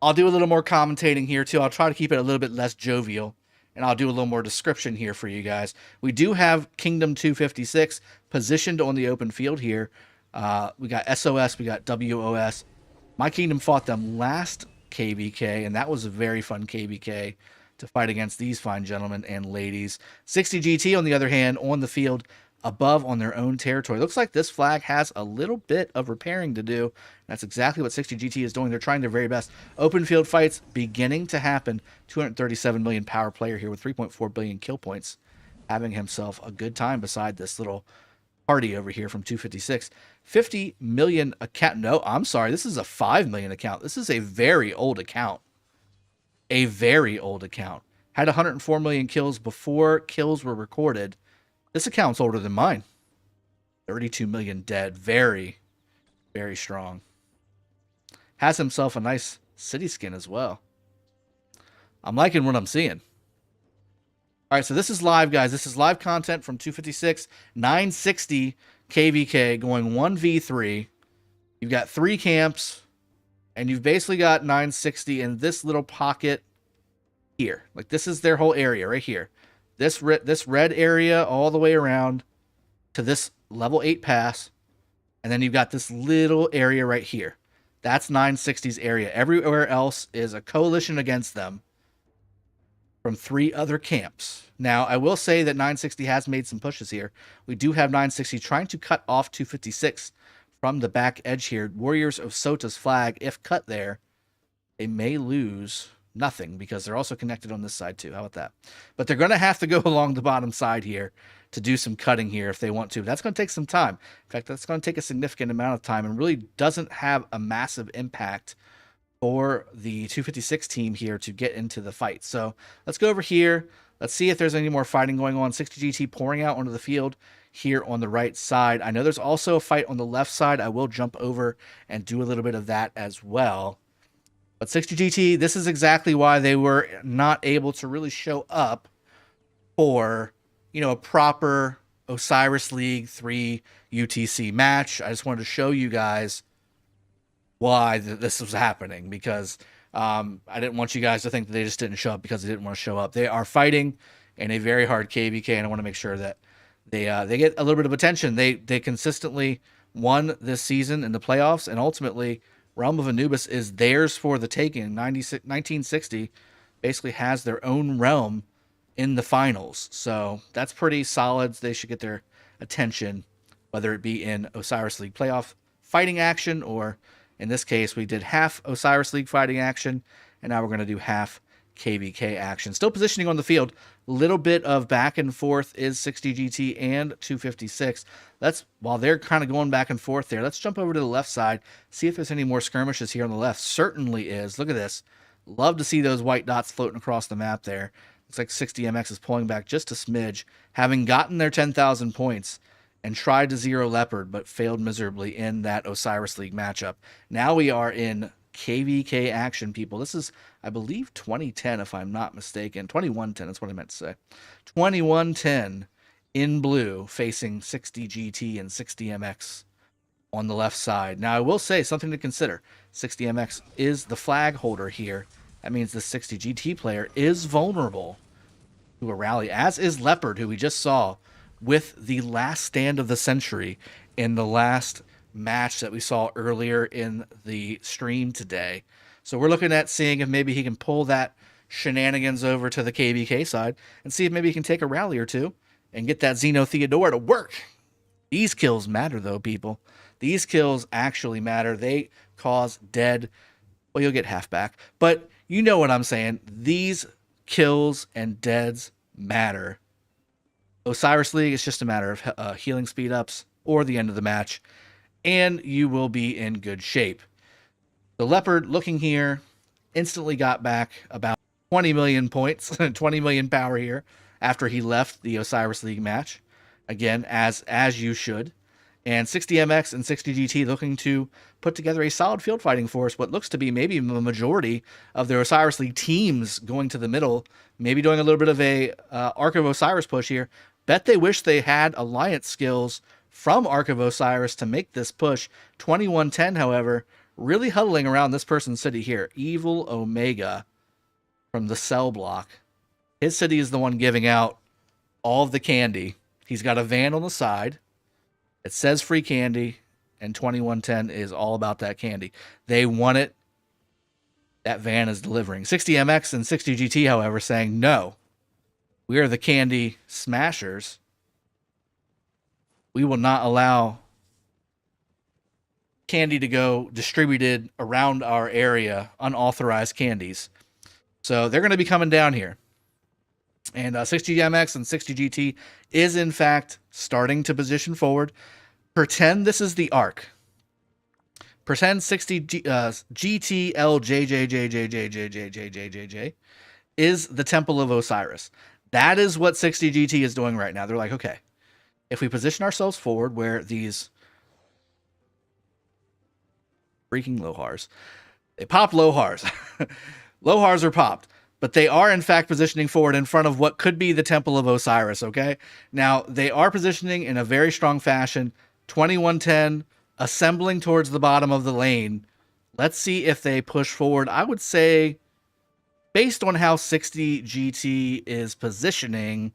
I'll do a little more commentating here, too. I'll try to keep it a little bit less jovial. And I'll do a little more description here for you guys. We do have Kingdom 256 positioned on the open field here. We got SOS. We got WOS. My Kingdom fought them last KVK, and that was a very fun KVK to fight against these fine gentlemen and ladies. 60 GT, on the other hand, on the field above on their own territory. Looks like this flag has a little bit of repairing to do. That's exactly what 60 GT is doing. They're trying their very best. Open field fights beginning to happen. 237 million power player here with 3.4 billion kill points, having himself a good time beside this little party over here from 256. 50 million account. No, I'm sorry. This is a 5 million account. This is a very old account. A very old account. Had 104 million kills before kills were recorded. This account's older than mine. 32 million dead. Very, very strong. Has himself a nice city skin as well. I'm liking what I'm seeing. All right, so this is live, guys. This is live content from 256, 960 KVK going 1v3. You've got 3 camps, and you've basically got 960 in this little pocket here. Like, this is their whole area right here. This red area all the way around to this level 8 pass, and then you've got this little area right here. That's 960's area. Everywhere else is a coalition against them from 3 other camps. Now, I will say that 960 has made some pushes here. We do have 960 trying to cut off 256 from the back edge here. Warriors of Sota's flag, if cut there, they may lose nothing because they're also connected on this side too. How about that? But they're going to have to go along the bottom side here to do some cutting here if they want to. That's going to take some time. In fact, that's going to take a significant amount of time and really doesn't have a massive impact for the 256 team here to get into the fight. So let's go over here. Let's see if there's any more fighting going on. 60 GT pouring out onto the field here on the right side. I know there's also a fight on the left side. I will jump over and do a little bit of that as well. But 60 GT, this is exactly why they were not able to really show up for, a proper Osiris League 3 UTC match. I just wanted to show you guys why this was happening, because I didn't want you guys to think that they just didn't show up because they didn't want to show up. They are fighting in a very hard KVK, and I want to make sure that they get a little bit of attention. They consistently won this season in the playoffs, and ultimately Realm of Anubis is theirs for the taking. 1960 basically has their own realm in the finals, so that's pretty solid. They should get their attention, whether it be in Osiris League playoff fighting action, or in this case, we did half Osiris League fighting action, and now we're going to do half KVK action. Still positioning on the field. Little bit of back and forth is 60 GT and 256. While they're kind of going back and forth there, let's jump over to the left side, see if there's any more skirmishes here on the left. Certainly is. Look at this. Love to see those white dots floating across the map there. Looks like 60MX is pulling back just a smidge, having gotten their 10,000 points and tried to zero Leopard, but failed miserably in that Osiris League matchup. Now we are in KVK action, people. This is, I believe, 2010, if I'm not mistaken. 2110, that's what I meant to say. 2110 in blue, facing 60 GT and 60MX on the left side. Now, I will say something to consider. 60MX is the flag holder here. That means the 60 GT player is vulnerable to a rally, as is Leopard, who we just saw with the last stand of the century in the last match that we saw earlier in the stream today. So we're looking at seeing if maybe he can pull that shenanigans over to the KVK side and see if maybe he can take a rally or two and get that Xeno Theodora to work. These kills matter, though, people. These kills actually matter. They cause dead. Well, you'll get half back, but you know what I'm saying. These kills and deads matter. Osiris League is just a matter of healing speed ups or the end of the match, and you will be in good shape. The Leopard, looking here, instantly got back about 20 million points, 20 million power here after he left the Osiris League match. Again, as you should. And 60MX and 60GT looking to put together a solid field fighting force, what looks to be maybe the majority of their Osiris League teams going to the middle, maybe doing a little bit of a Ark of Osiris push here. Bet they wish they had alliance skills from Ark of Osiris to make this push. 2110, however, really huddling around this person's city here. Evil Omega from the cell block. His city is the one giving out all of the candy. He's got a van on the side. It says free candy, and 2110 is all about that candy. They want it. That van is delivering. 60MX and 60GT, however, saying, no, we are the candy smashers. We will not allow candy to go distributed around our area, unauthorized candies. So they're going to be coming down here. And 60MX and 60GT is, in fact, starting to position forward. Pretend this is the Ark. Pretend 60 GTLJJJJJJJJJJJ is the Temple of Osiris. That is what 60 GT is doing right now. They're like, okay, if we position ourselves forward where these freaking Lohars, they pop Lohars. Lohars are popped. But they are, in fact, positioning forward in front of what could be the Temple of Osiris, okay? Now, they are positioning in a very strong fashion. 2110, assembling towards the bottom of the lane. Let's see if they push forward. I would say, based on how 60 GT is positioning,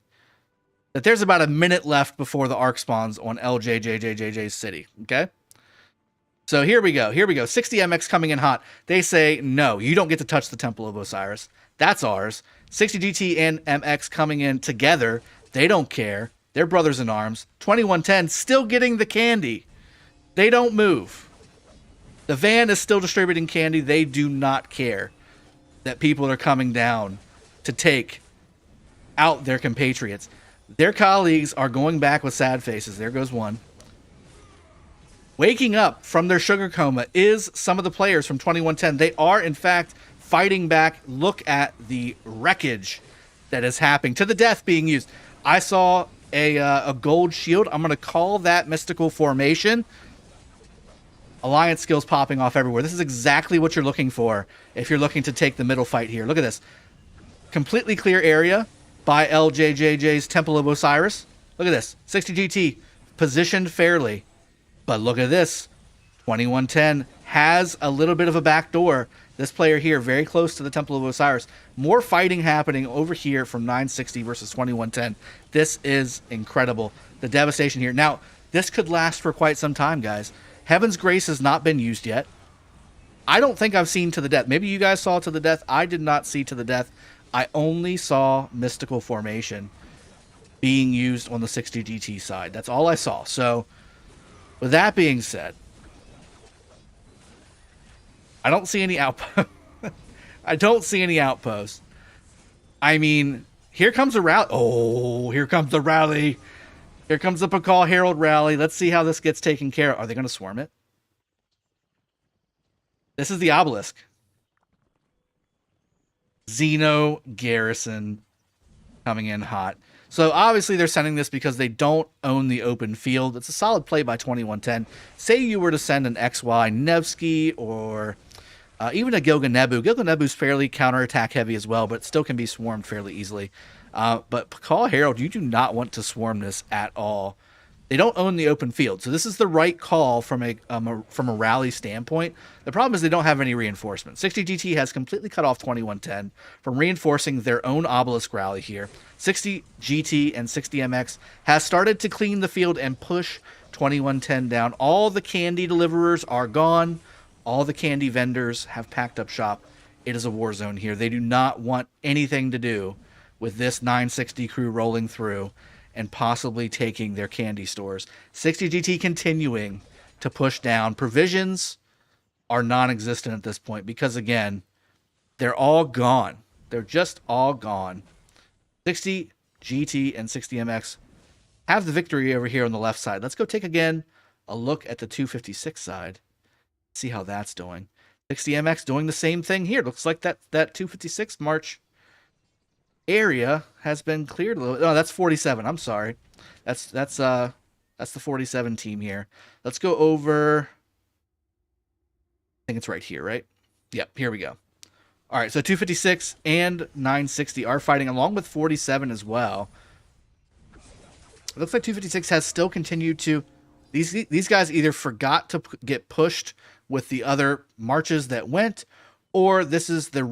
that there's about a minute left before the Ark spawns on LJJJJJ's city, okay? So here we go. 60MX coming in hot. They say, no, you don't get to touch the Temple of Osiris. That's ours. 60GT and MX coming in together. They don't care. They're brothers in arms. 2110 still getting the candy. They don't move. The van is still distributing candy. They do not care that people are coming down to take out their compatriots. Their colleagues are going back with sad faces. There goes one. Waking up from their sugar coma is some of the players from 2110. They are, in fact, fighting back. Look at the wreckage that is happening, to the death being used. I saw a gold shield. I'm going to call that mystical formation. Alliance skills popping off everywhere. This is exactly what you're looking for if you're looking to take the middle fight here. Look at this. Completely clear area by LJJJ's Temple of Osiris. Look at this. 60 GT positioned fairly. But look at this. 2110 has a little bit of a back door. This player here very close to the Temple of Osiris. More fighting happening over here from 960 versus 2110. This is incredible. The devastation here. Now, this could last for quite some time, guys. Heaven's Grace has not been used yet. I don't think I've seen To the Death. Maybe you guys saw To the Death. I did not see To the Death. I only saw Mystical Formation being used on the 60 GT side. That's all I saw. So, with that being said, I don't see any outposts. I don't see any outposts. I mean, here comes a rally. Oh, here comes the rally. Here comes the Pakal Herald rally. Let's see how this gets taken care of. Are they going to swarm it? This is the obelisk. Xeno Garrison coming in hot. So obviously they're sending this because they don't own the open field. It's a solid play by 2110. Say you were to send an XY Nevsky or even a Gilgan Nebu. Gilgan Nebu's fairly counterattack heavy as well, but still can be swarmed fairly easily. But Pakal Herald, you do not want to swarm this at all. They don't own the open field, so this is the right call from a rally standpoint. The problem is they don't have any reinforcements. 60 GT has completely cut off 2110 from reinforcing their own obelisk rally here. 60 GT and 60 MX has started to clean the field and push 2110 down. All the candy deliverers are gone. All the candy vendors have packed up shop. It is a war zone here. They do not want anything to do with this 960 crew rolling through and possibly taking their candy stores. 60 GT continuing to push down. Provisions are non-existent at this point because, again, they're all gone. They're just all gone. 60 GT and 60 MX have the victory over here on the left side. Let's go take, again, a look at the 256 side. See how that's doing. 60 MX doing the same thing here. Looks like that 256 March area has been cleared a little. No, that's 47. I'm sorry. That's the 47 team here. Let's go over. I think it's right here, right? Yep, here we go. All right, so 256 and 960 are fighting along with 47 as well. It looks like 256 has still continued to. These guys either forgot to get pushed with the other marches that went, or this is the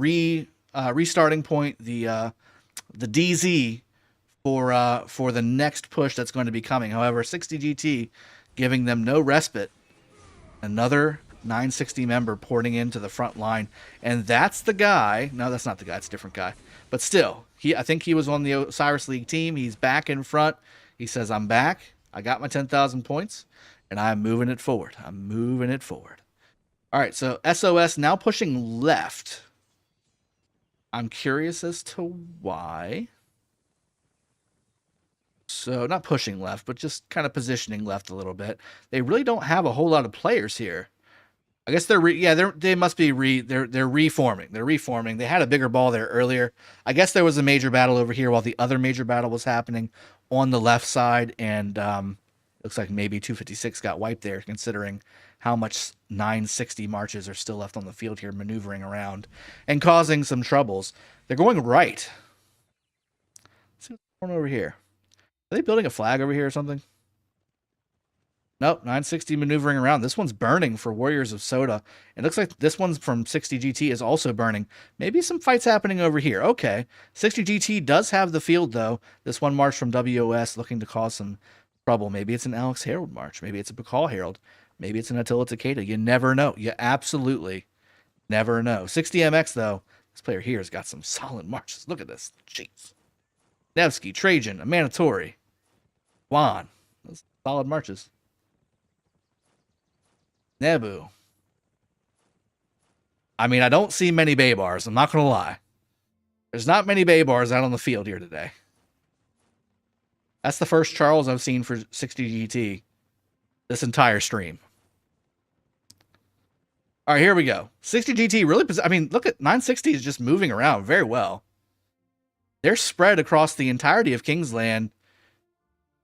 restarting point, the DZ for the next push that's going to be coming. However, 60 GT giving them no respite. Another 960 member porting into the front line, and that's the guy. No, that's not the guy. It's a different guy. But still, I think he was on the Osiris League team. He's back in front. He says, "I'm back. I got my 10,000 points, and I'm moving it forward. I'm moving it forward." All right, so SOS now pushing left. I'm curious as to why. So not pushing left, but just kind of positioning left a little bit. They really don't have a whole lot of players here. I guess they must be they're reforming. They're reforming. They had a bigger ball there earlier. I guess there was a major battle over here while the other major battle was happening on the left side, and looks like maybe 256 got wiped there, considering how much 960 marches are still left on the field here, maneuvering around and causing some troubles. They're going right. Let's see what's going on over here. Are they building a flag over here or something? Nope, 960 maneuvering around. This one's burning for Warriors of Soda. It looks like this one's from 60 GT is also burning. Maybe some fights happening over here. Okay. 60 GT does have the field, though. This one march from WOS looking to cause some trouble. Maybe it's an Alex Herald march. Maybe it's a Pakal Herald. Maybe it's an Attila Takeda. You never know. You absolutely never know. 60 MX, though. This player here has got some solid marches. Look at this. Jeez. Nevsky, Trajan, Amanatori, Juan. Those solid marches. Nebu. I mean, I don't see many Bay bars. I'm not going to lie. There's not many Bay bars out on the field here today. That's the first Charles I've seen for 60 GT this entire stream. All right, here we go. 60 GT really, I mean, look at 960 is just moving around very well. They're spread across the entirety of Kingsland.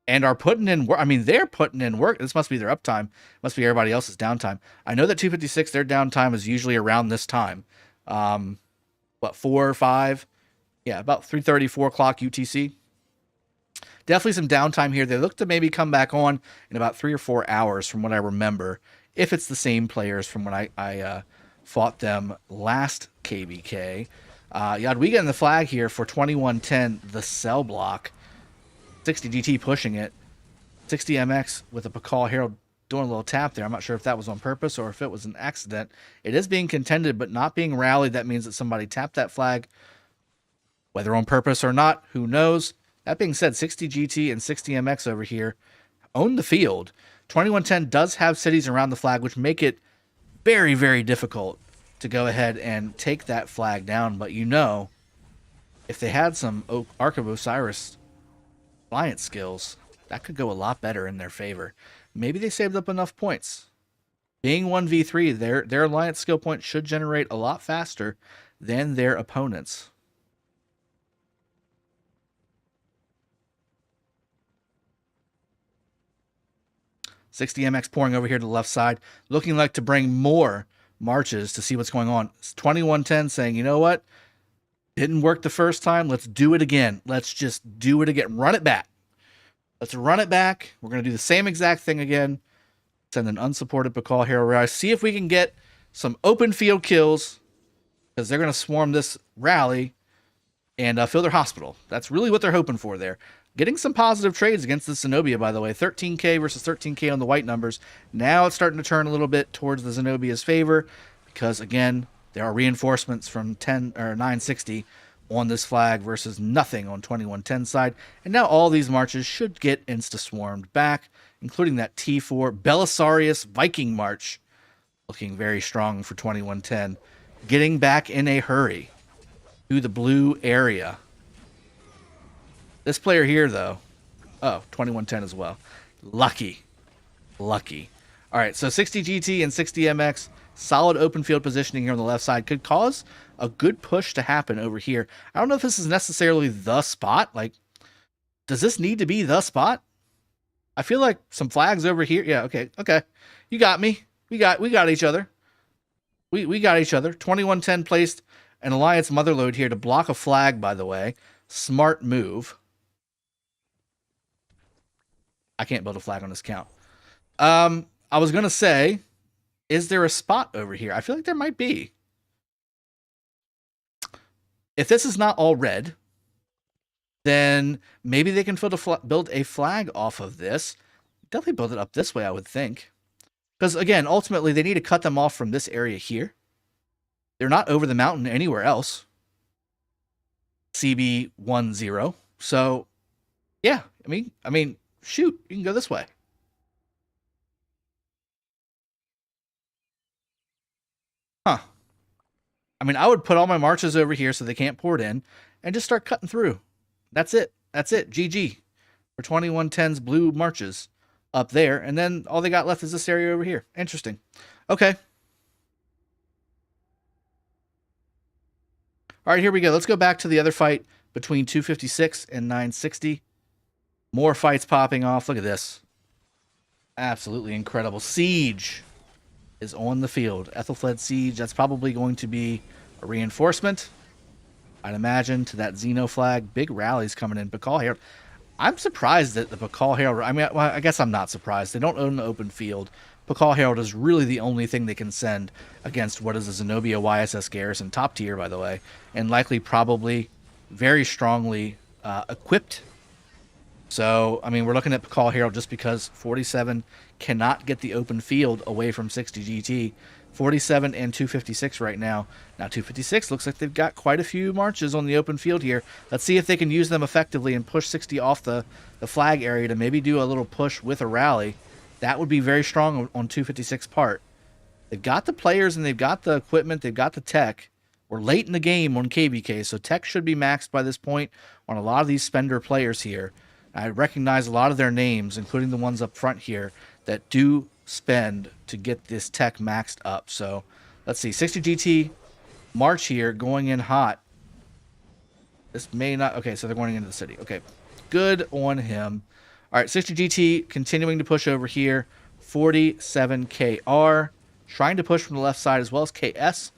and are putting in work. I mean, they're putting in work. This must be their uptime. Must be everybody else's downtime. I know that 256, their downtime is usually around this time. What, 4 or 5? Yeah, about 3:30, 4 o'clock UTC. Definitely some downtime here. They look to maybe come back on in about 3 or 4 hours from what I remember, if it's the same players from when I fought them last KBK. Yadwiga in the flag here for 2110, the cell block. 60 GT pushing it. 60 MX with a Pakal Herald doing a little tap there. I'm not sure if that was on purpose or if it was an accident. It is being contended, but not being rallied. That means that somebody tapped that flag. Whether on purpose or not, who knows? That being said, 60 GT and 60 MX over here own the field. 2110 does have cities around the flag, which make it very, very difficult to go ahead and take that flag down. But you know, if they had some Ark of Osiris alliance skills, that could go a lot better in their favor. Maybe they saved up enough points. Being 1v3, their alliance skill point should generate a lot faster than their opponents. $60 MX pouring over here to the left side, looking like to bring more marches to see what's going on. It's 2110 saying, you know what? Didn't work the first time. Let's do it again. Let's just do it again. Run it back. Let's run it back. We're going to do the same exact thing again. Send an unsupported Pakal Hero Rally. See if we can get some open field kills, because they're going to swarm this rally and fill their hospital. That's really what they're hoping for there. Getting some positive trades against the Zenobia, by the way. 13K versus 13K on the white numbers. Now it's starting to turn a little bit towards the Zenobia's favor, because, again, there are reinforcements from 960 on this flag versus nothing on 2110 side. And now all these marches should get insta-swarmed back, including that T4 Belisarius Viking March. Looking very strong for 2110. Getting back in a hurry to the blue area. This player here, though, 2110 as well. Lucky. All right, so 60 GT and 60 MX, solid open field positioning here on the left side could cause a good push to happen over here. I don't know if this is necessarily the spot. Like, does this need to be the spot? I feel like some flags over here. Yeah, okay. You got me. We got each other. We got each other. 2110 placed an Alliance Motherlode here to block a flag, by the way. Smart move. I can't build a flag on this count. I was going to say, is there a spot over here? I feel like there might be. If this is not all red, then maybe they can build a flag off of this. Definitely build it up this way, I would think. Because, again, ultimately, they need to cut them off from this area here. They're not over the mountain anywhere else. CB10. So, yeah, I mean, shoot, you can go this way. Huh. I mean, I would put all my marches over here so they can't pour it in and just start cutting through. That's it. GG for 2110's blue marches up there. And then all they got left is this area over here. Interesting. Okay. All right, here we go. Let's go back to the other fight between 256 and 960. More fights popping off. Look at this. Absolutely incredible. Siege is on the field. Ethelfled Siege. That's probably going to be a reinforcement, I'd imagine, to that Xeno flag. Big rallies coming in. Pakal Herald. I'm surprised that the Pakal Herald... I mean, well, I guess I'm not surprised. They don't own the open field. Pakal Herald is really the only thing they can send against what is a Zenobia YSS Garrison. Top tier, by the way. And likely probably very strongly equipped. So, I mean, we're looking at Pakal Herald just because 47 cannot get the open field away from 60 GT. 47 and 256 right now. Now, 256 looks like they've got quite a few marches on the open field here. Let's see if they can use them effectively and push 60 off the flag area to maybe do a little push with a rally. That would be very strong on 256 part. They've got the players and they've got the equipment. They've got the tech. We're late in the game on KBK, so tech should be maxed by this point on a lot of these spender players here. I recognize a lot of their names, including the ones up front here, that do spend to get this tech maxed up. So let's see. 60 GT March here going in hot. This may not... Okay, so they're going into the city. Okay, good on him. All right, 60 GT continuing to push over here. 47 KR. Trying to push from the left side as well as KS.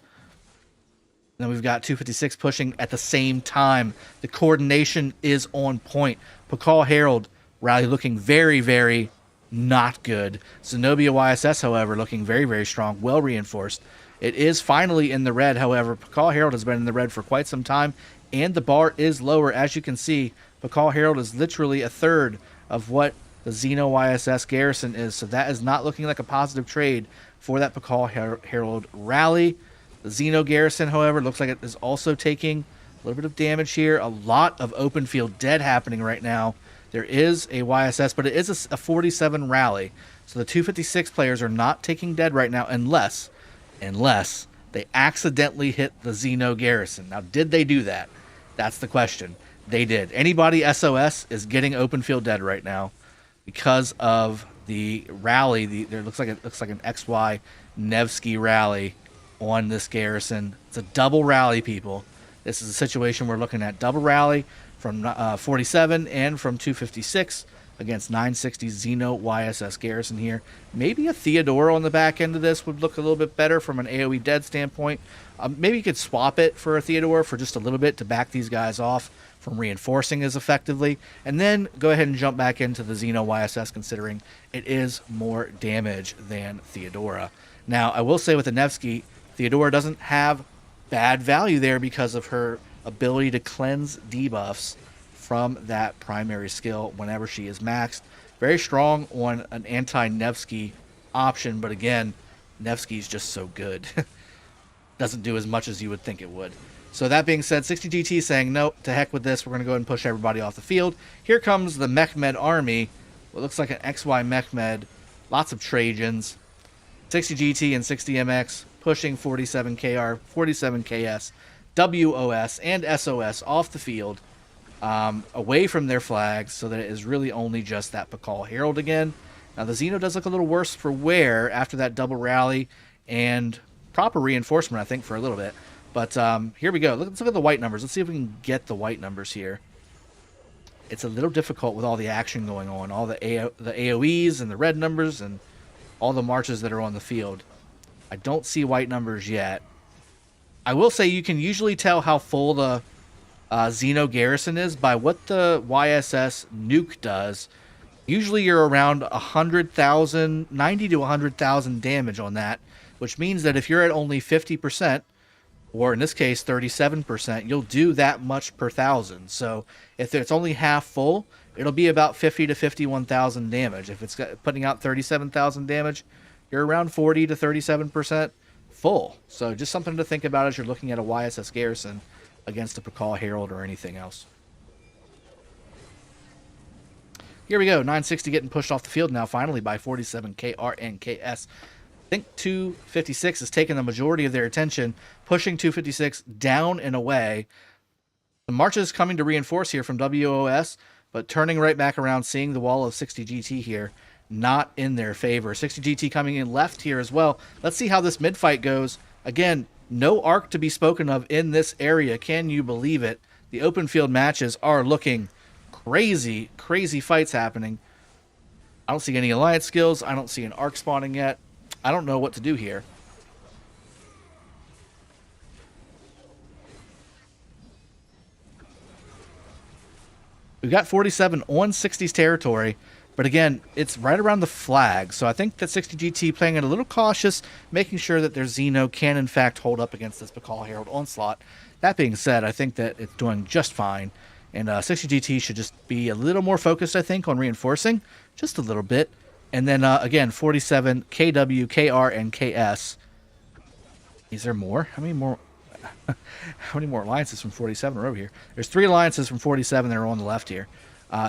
Then we've got 256 pushing at the same time. The coordination is on point. Pakal Herald rally looking very, very not good. Zenobia YSS, however, looking very, very strong, well reinforced. It is finally in the red, however. Pakal Herald has been in the red for quite some time, and the bar is lower. As you can see, Pakal Herald is literally a third of what the Xeno YSS Garrison is, so that is not looking like a positive trade for that Pakal Herald rally. The Xeno Garrison, however, looks like it is also taking a little bit of damage here. A lot of open field dead happening right now. There is a YSS, but it is a 47 rally. So the 256 players are not taking dead right now unless they accidentally hit the Xeno Garrison. Now, did they do that? That's the question. They did. Anybody SOS is getting open field dead right now because of the rally. There looks like an XY Nevsky rally on this Garrison. It's a double rally, people. This is a situation we're looking at. Double rally from 47 and from 256 against 960 Xeno YSS Garrison here. Maybe a Theodora on the back end of this would look a little bit better from an AoE dead standpoint. Maybe you could swap it for a Theodora for just a little bit to back these guys off from reinforcing as effectively, and then go ahead and jump back into the Xeno YSS, considering it is more damage than Theodora. Now, I will say with the Nevsky, Theodora doesn't have bad value there because of her ability to cleanse debuffs from that primary skill whenever she is maxed. Very strong on an anti-Nevsky option, but again, Nevsky's just so good. Doesn't do as much as you would think it would. So that being said, 60 GT saying, no, to heck with this. We're going to go ahead and push everybody off the field. Here comes the Mechmed army. What looks like an XY Mechmed. Lots of Trajans. 60 GT and 60 MX pushing 47 KR, 47 KS, WOS, and SOS off the field, away from their flags, so that it is really only just that Pakal Herald again. Now, the Xeno does look a little worse for wear after that double rally and proper reinforcement, I think, for a little bit. But here we go. Let's look at the white numbers. Let's see if we can get the white numbers here. It's a little difficult with all the action going on, all the AoEs and the red numbers and all the marches that are on the field. I don't see white numbers yet. I will say you can usually tell how full the Xeno Garrison is by what the YSS nuke does. Usually you're around 100,000, 90 to 100,000 damage on that, which means that if you're at only 50%, or in this case 37%, you'll do that much per thousand. So if it's only half full, it'll be about 50 to 51,000 damage. If it's putting out 37,000 damage, you're around 40 to 37% full. So just something to think about as you're looking at a YSS Garrison against a Pakal Herald or anything else. Here we go, 960 getting pushed off the field now finally by 47 KR and KS. I think 256 is taking the majority of their attention, pushing 256 down and away. The marches coming to reinforce here from WOS, but turning right back around, seeing the wall of 60 GT here, not in their favor. 60 GT coming in left here as well. Let's see how this mid-fight goes. Again, no arc to be spoken of in this area. Can you believe it? The open field matches are looking crazy, crazy fights happening. I don't see any alliance skills. I don't see an arc spawning yet. I don't know what to do here. We've got 47 on 60's territory, but again, it's right around the flag. So I think that 60 GT playing it a little cautious, making sure that their Xeno can in fact hold up against this Pakal Herald onslaught. That being said, I think that it's doing just fine. And 60 GT should just be a little more focused, I think, on reinforcing. Just a little bit. And then, again, 47, KW, KR, and KS. Is there more? How many more? How many more alliances from 47 are over here? There's 3 alliances from 47 that are on the left here.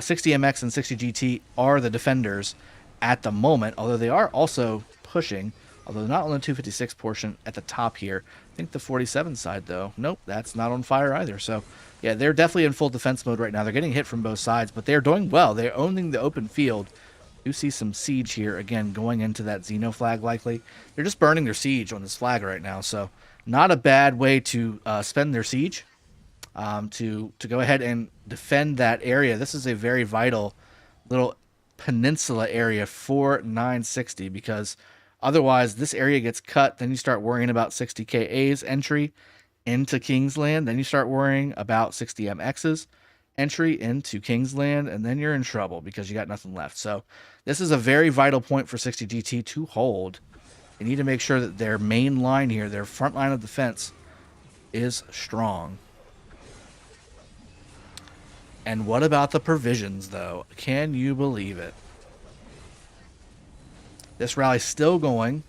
60 MX and 60 GT are the defenders at the moment, although they are also pushing, although not on the 256 portion at the top here. I think the 47 side, though, nope, that's not on fire either. So, yeah, they're definitely in full defense mode right now. They're getting hit from both sides, but they're doing well. They're owning the open field. You see some siege here, again, going into that Xeno flag likely. They're just burning their siege on this flag right now, so not a bad way to spend their siege, to go ahead and defend that area. This is a very vital little peninsula area for 960, because otherwise this area gets cut. Then you start worrying about 60KA's entry into Kingsland. Then you start worrying about 60MX's entry into Kingsland, and then you're in trouble because you got nothing left. So this is a very vital point for 60GT to hold. They need to make sure that their main line here, their front line of defense, is strong. And what about the provisions, though? Can you believe it? This rally's still going.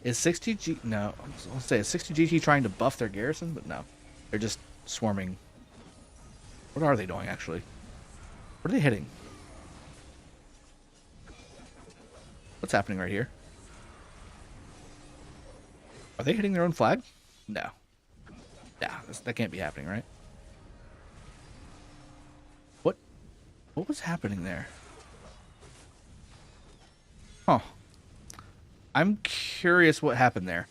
Is 60G... No, I was say, is 60GT trying to buff their garrison? But no. They're just swarming. What are they doing, actually? What are they hitting? What's happening right here? Are they hitting their own flag? No. Yeah, that can't be happening, right? What was happening there? Huh. I'm curious what happened there.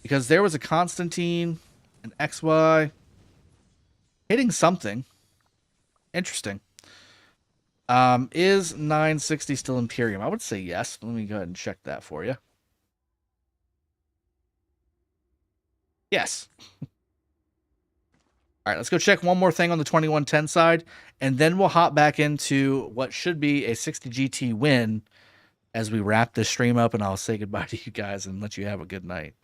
Because there was a Constantine, an XY, hitting something. Interesting. Is 960 still Imperium? I would say yes. Let me go ahead and check that for you. Yes. All right, let's go check one more thing on the 2110 side, and then we'll hop back into what should be a 60GT win as we wrap this stream up, and I'll say goodbye to you guys and let you have a good night.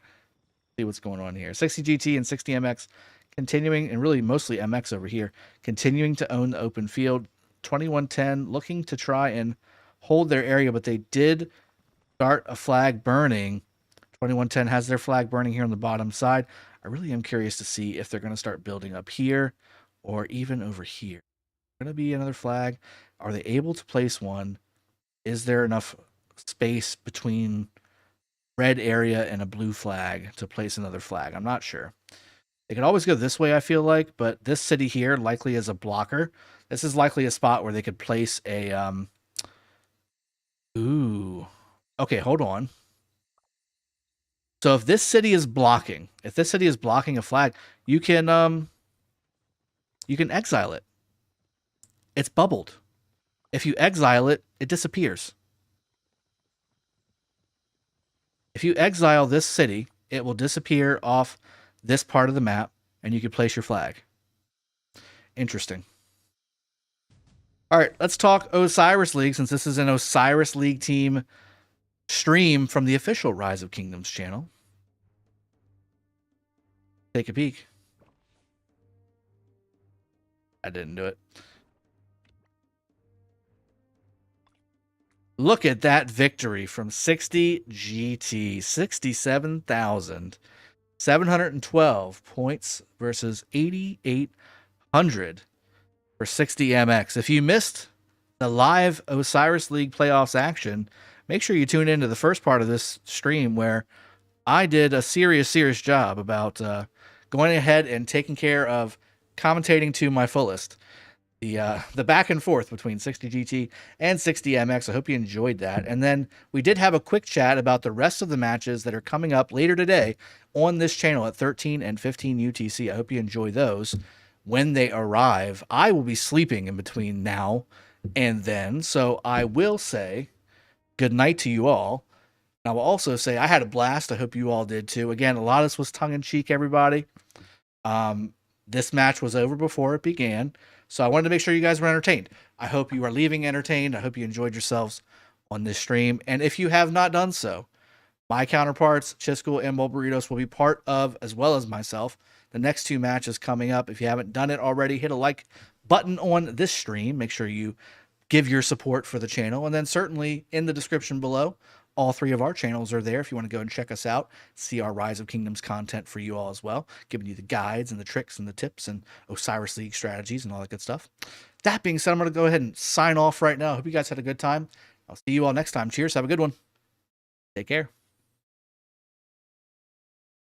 See what's going on here. 60GT and 60MX continuing, and really mostly MX over here, continuing to own the open field. 2110 looking to try and hold their area, but they did start a flag burning. 2110 has their flag burning here on the bottom side. I really am curious to see if they're going to start building up here or even over here. Going to be another flag. Are they able to place one? Is there enough space between red area and a blue flag to place another flag? I'm not sure. They could always go this way, I feel like, but this city here likely is a blocker. This is likely a spot where they could place a ooh. Okay, hold on. So if this city is blocking, a flag, you can exile it. It's bubbled. If you exile it, it disappears. If you exile this city, it will disappear off this part of the map, and you can place your flag. Interesting. All right, let's talk Osiris League, since this is an Osiris League team stream from the official Rise of Kingdoms channel. Take a peek. I didn't do it. Look at that victory from 60GT. 67,712 points versus 8,800 for 60MX. If you missed the live Osiris League playoffs action, make sure you tune into the first part of this stream where I did a serious job about going ahead and taking care of commentating to my fullest. The back and forth between 60GT and 60MX. I hope you enjoyed that. And then we did have a quick chat about the rest of the matches that are coming up later today on this channel at 13 and 15 UTC. I hope you enjoy those when they arrive. I will be sleeping in between now and then, so I will say good night to you all. I will also say I had a blast. I hope you all did too. Again, a lot of this was tongue-in-cheek, everybody. This match was over before it began, so I wanted to make sure you guys were entertained. I hope you are leaving entertained. I hope you enjoyed yourselves on this stream. And if you have not done so, my counterparts, Chisco and Bowl Burritos, will be part of, as well as myself, the next two matches coming up. If you haven't done it already, hit a like button on this stream. Make sure you give your support for the channel. And then certainly in the description below, all three of our channels are there if you want to go and check us out, see our Rise of Kingdoms content for you all as well, giving you the guides and the tricks and the tips and Osiris League strategies and all that good stuff. That being said, I'm going to go ahead and sign off right now. I hope you guys had a good time. I'll see you all next time. Cheers. Have a good one. Take care.